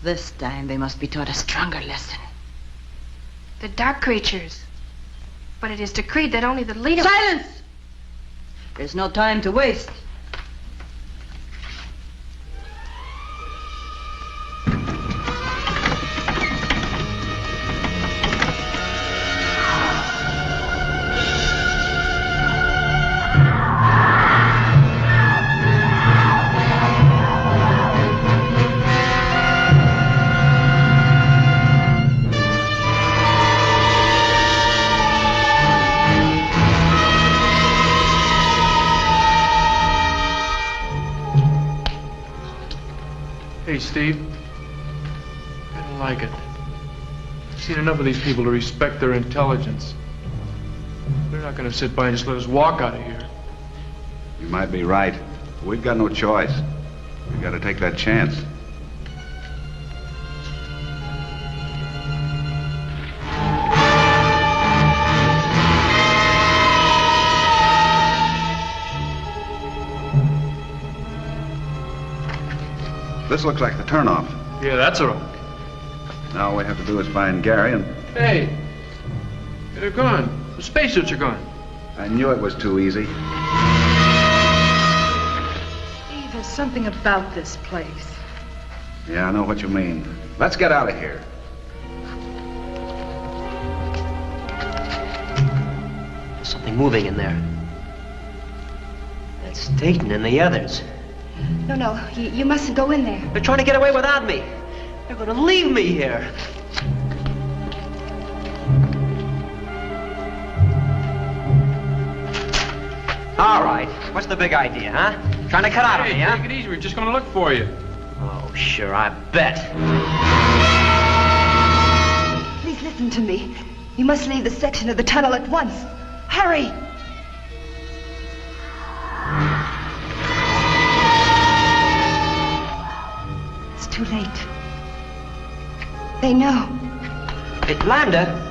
S14: This time they must be taught a stronger lesson.
S13: The dark creatures. But it is decreed that only the Lido...
S14: Silence! There's no time to waste.
S8: Hey, Steve. I don't like it. I've seen enough of these people to respect their intelligence. They're not going to sit by and just let us walk out of here.
S5: You might be right. We've got no choice. We've got to take that chance. This looks like the turnoff.
S8: Yeah, that's a rock.
S5: Now all we have to do is find Gary and...
S8: Hey, they're gone. The spacesuits are gone.
S5: I knew it was too easy.
S11: Steve, there's something about this place.
S5: Yeah, I know what you mean. Let's get out of here.
S7: There's something moving in there. That's Dayton and the others.
S6: No, you mustn't go in there.
S7: They're trying to get away without me. They're going to leave me here. All right. What's the big idea, huh? Trying to cut out of me, huh?
S8: Take it easy. We're just going to look for you.
S7: Oh, sure, I bet.
S14: Please listen to me. You must leave the section of the tunnel at once. Hurry! It's too late. They know.
S7: Hey, Lambda.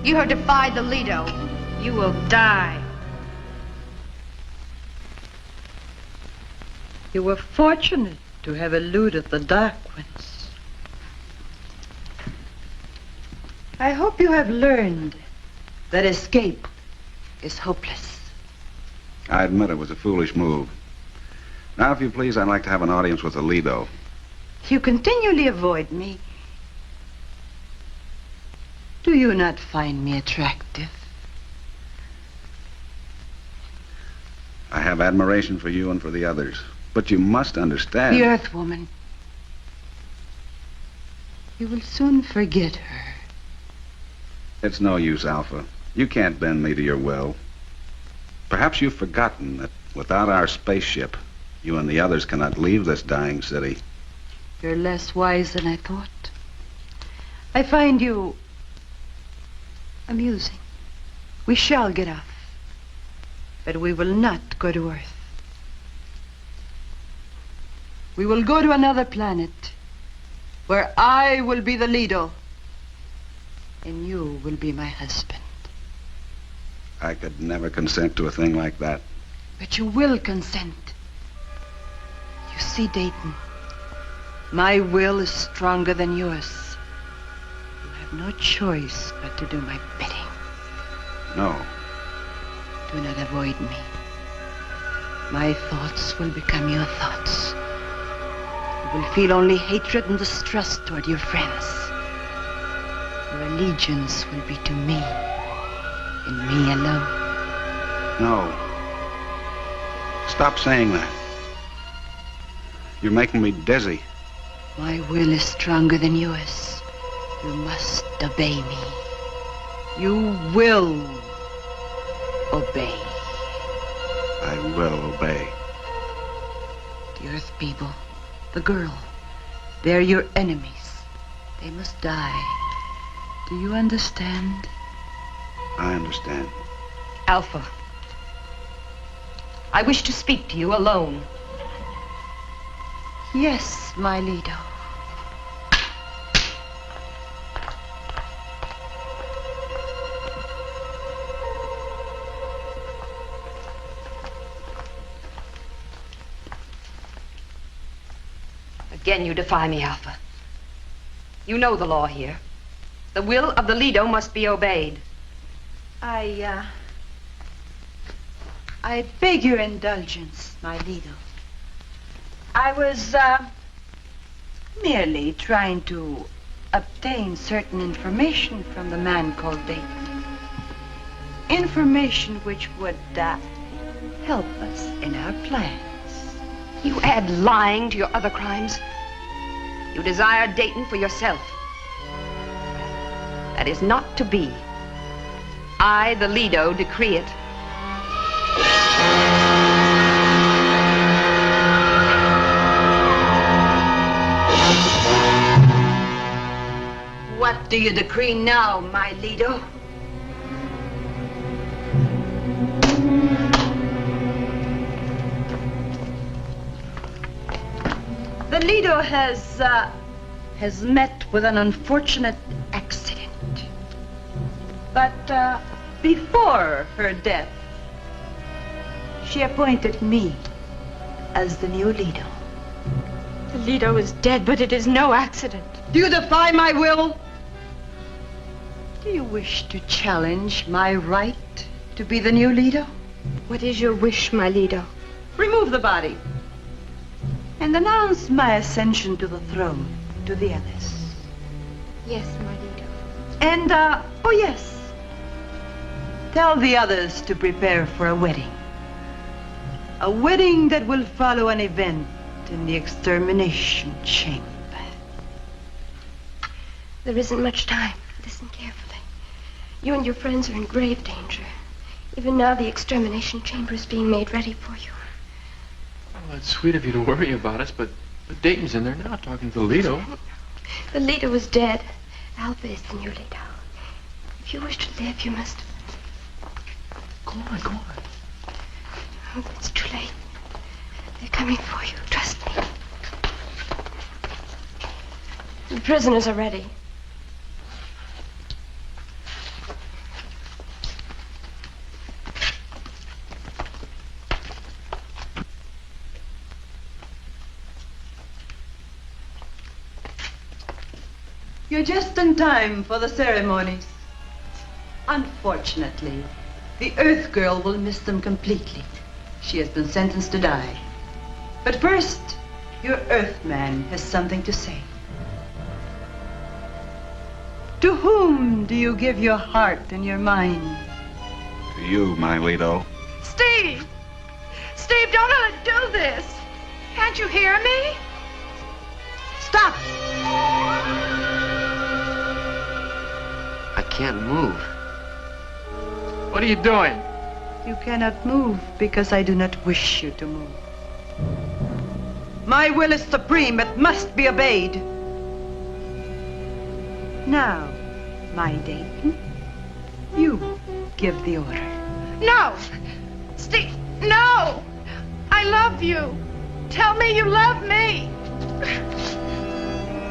S11: You have defied the Lido. You will die.
S14: You were fortunate to have eluded the Dark Ones. I hope you have learned that escape is hopeless.
S5: I admit it was a foolish move. Now, if you please, I'd like to have an audience with the Lido.
S14: You continually avoid me. Do you not find me attractive?
S5: I have admiration for you and for the others. But you must understand...
S14: The Earth Woman. You will soon forget her.
S5: It's no use, Alpha. You can't bend me to your will. Perhaps you've forgotten that without our spaceship, you and the others cannot leave this dying city.
S14: You're less wise than I thought. I find you amusing. We shall get off, but we will not go to Earth. We will go to another planet where I will be the Lido and you will be my husband.
S5: I could never consent to a thing like that.
S14: But you will consent. You see, Dayton, my will is stronger than yours. You have no choice but to do my bidding.
S5: No.
S14: Do not avoid me. My thoughts will become your thoughts. You will feel only hatred and distrust toward your friends. Your allegiance will be to me, and me alone.
S5: No. Stop saying that. You're making me dizzy.
S14: My will is stronger than yours. You must obey me. You will obey.
S5: I will obey.
S14: The Earth people, the girl, they're your enemies. They must die. Do you understand?
S5: I understand.
S6: Alpha, I wish to speak to you alone.
S14: Yes, my Lido.
S6: Again, you defy me, Alpha. You know the law here. The will of the Lido must be obeyed.
S14: I beg your indulgence, my Lido. I was, merely trying to obtain certain information from the man called Dayton. Information which would, help us in our plans.
S6: You add lying to your other crimes. You desire Dayton for yourself. That is not to be. I, the Lido, decree it.
S14: What do you decree now, my Lido? The Lido has met with an unfortunate accident. But before her death, she appointed me as the new leader.
S6: The leader is dead, but it is no accident.
S14: Do you defy my will? Do you wish to challenge my right to be the new leader?
S6: What is your wish, my leader?
S14: Remove the body and announce my ascension to the throne to the others.
S6: Yes, my leader.
S14: And, oh yes, tell the others to prepare for a wedding. A wedding that will follow an event in the extermination chamber.
S13: There isn't much time. Listen carefully. You and your friends are in grave danger. Even now, the extermination chamber is being made ready for you.
S8: Well, it's sweet of you to worry about us, but Dayton's in there now talking to the Lido.
S13: The leader was dead. Alpha is the new leader. If you wish to live, you must...
S8: Go on, go on.
S13: Oh, it's too late. They're coming for you. Trust me. The prisoners are ready.
S14: You're just in time for the ceremonies. Unfortunately, the Earth Girl will miss them completely. She has been sentenced to die. But first, your Earthman has something to say. To whom do you give your heart and your mind?
S5: To you, my Lido.
S11: Steve! Steve, don't let her do this! Can't you hear me?
S14: Stop!
S7: I can't move.
S8: What are you doing?
S14: You cannot move because I do not wish you to move. My will is supreme. It must be obeyed. Now, my Dayton, you give the order.
S11: No! Steve, no! I love you. Tell me you love me.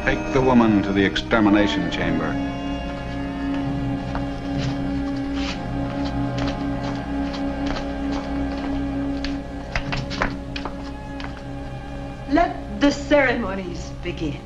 S5: Take the woman to the extermination chamber.
S14: Let the ceremonies begin.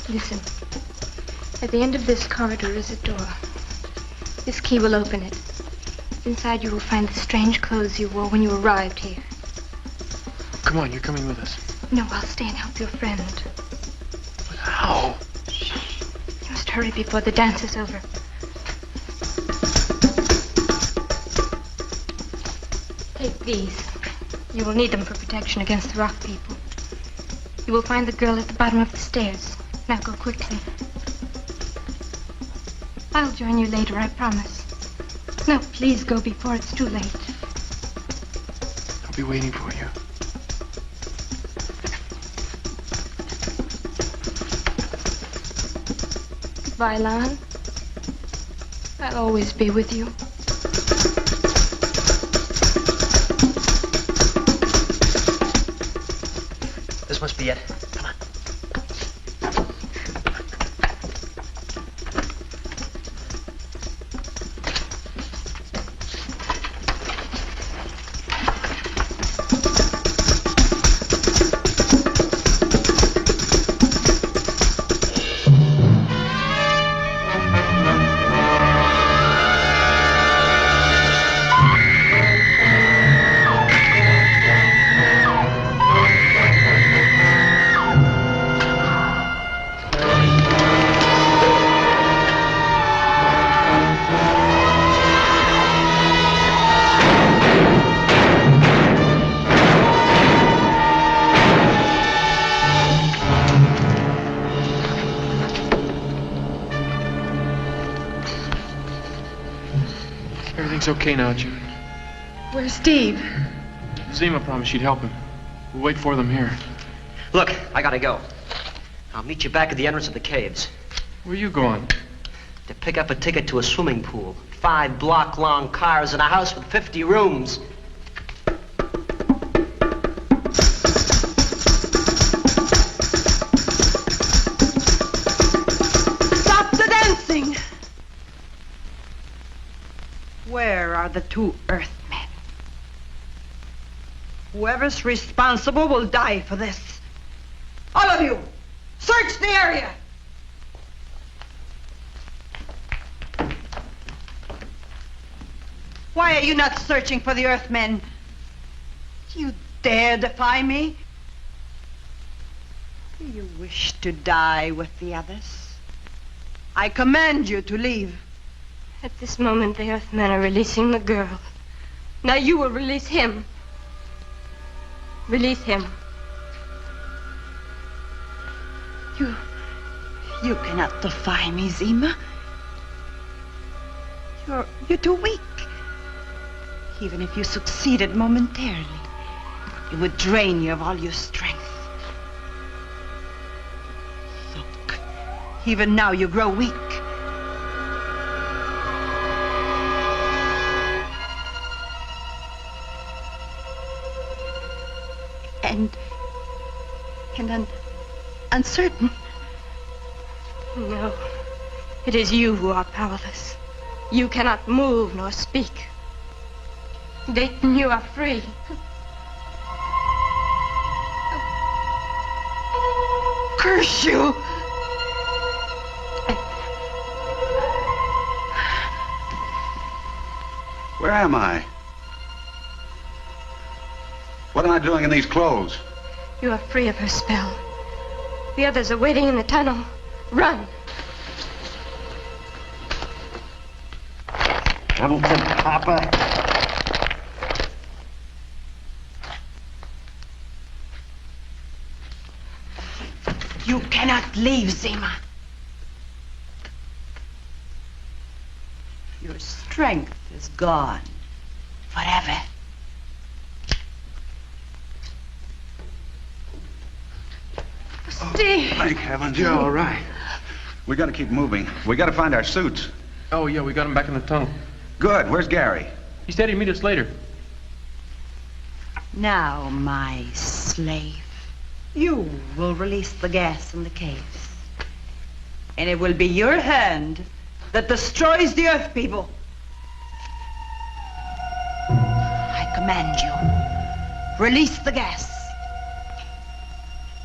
S13: Listen. At the end of this corridor is a door. This key will open it. Inside you will find the strange clothes you wore when you arrived here.
S8: Come on, you're coming with us.
S13: No, I'll stay and help your friend.
S8: But how?
S13: Shh. You must hurry before the dance is over. Take these. You will need them for protection against the rock people. You will find the girl at the bottom of the stairs. Now go quickly. I'll join you later, I promise. Now, please go before it's too late.
S8: I'll be waiting for you.
S13: Goodbye, Lon. I'll always be with you.
S7: This must be it. Come on.
S8: Everything's okay now, June.
S11: Where's Steve?
S8: Zima promised she'd help him. We'll wait for them here.
S7: Look, I gotta go. I'll meet you back at the entrance of the caves.
S8: Where are you going?
S7: To pick up a ticket to a swimming pool. 5-block-long cars and a house with 50 rooms.
S14: Stop the dancing! Where are the 2 Earthmen? Whoever's responsible will die for this. All of you, search the area! Why are you not searching for the Earthmen? Do you dare defy me? Do you wish to die with the others? I command you to leave.
S13: At this moment, the Earthmen are releasing the girl. Now you will release him. Release him.
S14: You cannot defy me, Zima. You're too weak. Even if you succeeded momentarily, it would drain you of all your strength. Look, even now you grow weak. And uncertain.
S13: No, it is you who are powerless. You cannot move nor speak. Dayton, you are free.
S14: Curse you!
S5: Where am I? What am I doing in these clothes?
S13: You are free of her spell. The others are waiting in the tunnel. Run!
S7: Come to Papa.
S14: You cannot leave, Zima. Your strength is gone forever.
S11: Steve!
S5: Thank heavens, you're all right. We gotta keep moving. We gotta find our suits.
S8: Oh, yeah, we got him back in the tunnel.
S5: Good. Where's Gary?
S8: He said he'd meet us later.
S14: Now, my slave, you will release the gas in the caves. And it will be your hand that destroys the Earth people. I command you, release the gas.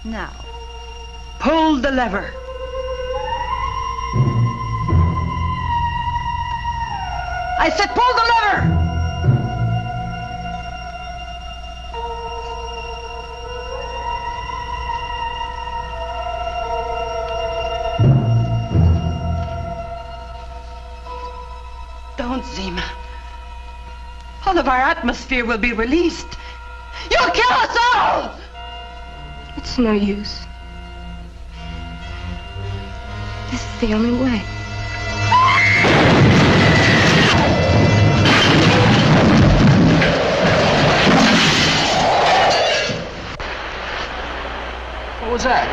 S14: Now, pull the lever. I said pull the lever! Don't, Zima. All of our atmosphere will be released. You'll kill us all!
S13: It's no use. This is the only way.
S8: What was that?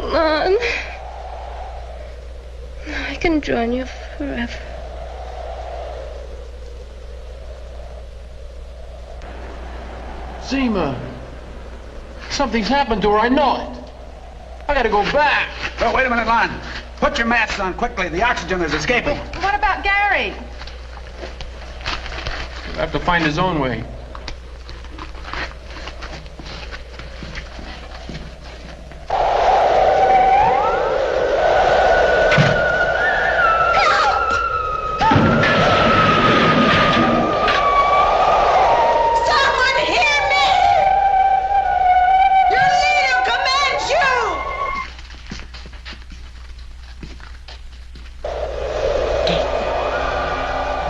S13: Mom. I can join you forever.
S8: Zima. Something's happened to her, I know it. I gotta go back.
S5: Oh, wait a minute, Lon. Put your masks on quickly. The oxygen is escaping.
S11: What about Gary?
S8: He'll have to find his own way.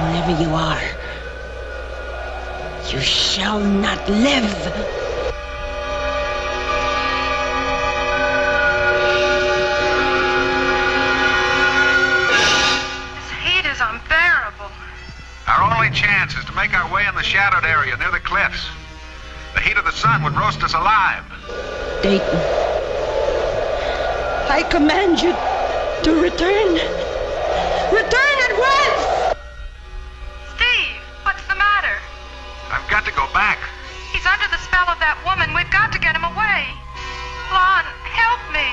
S14: Wherever you are, you shall not live.
S10: make our way in the shadowed area near the cliffs. The heat of the sun would roast us alive.
S14: Dayton, I command you to return. Return at once!
S11: Steve, what's the matter?
S10: I've got to go back.
S11: He's under the spell of that woman. We've got to get him away. Lon, help me.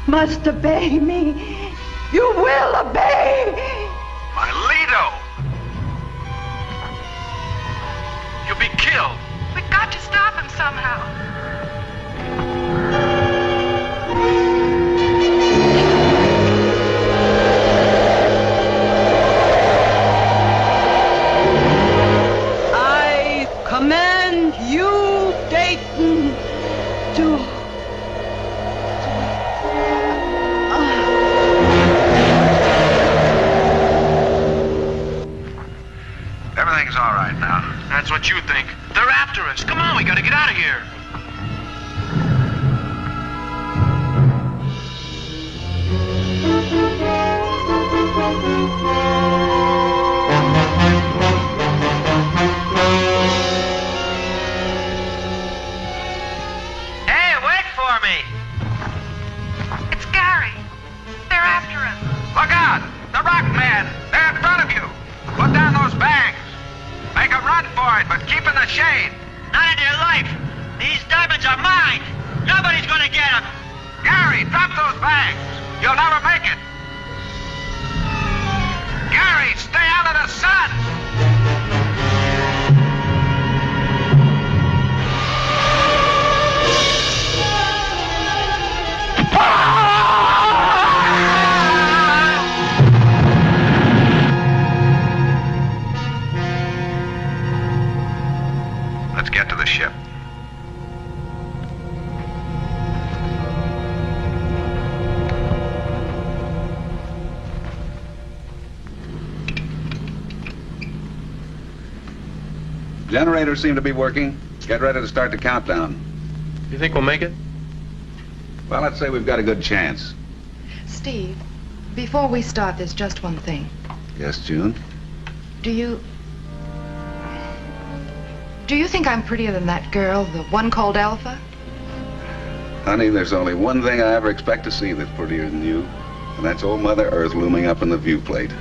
S14: Must obey me. You will obey.
S10: My Lido! You'll be killed.
S11: We've got to stop him somehow.
S14: I command you, Dayton, to...
S10: Everything's all right now.
S9: That's what you think. They're after us. Come on, we gotta get out of here.
S7: Hey, wait for me!
S11: It's Gary. They're after him.
S10: Look out! The rock man! They're in front of you! Put down those bags! Make a run for it, but keep in the shade!
S7: Not in your life! These diamonds are mine! Nobody's gonna get them!
S10: Gary, drop those bags! You'll never make it! Gary, stay out of the sun! Let's get to the ship.
S5: Generators seem to be working. Get ready to start the countdown.
S8: You think we'll make it?
S5: Well, let's say we've got a good chance.
S6: Steve, before we start, there's just one thing.
S5: Yes, June?
S6: Do you think I'm prettier than that girl, the one called Alpha?
S5: Honey, there's only one thing I ever expect to see that's prettier than you, and that's old Mother Earth looming up in the viewplate.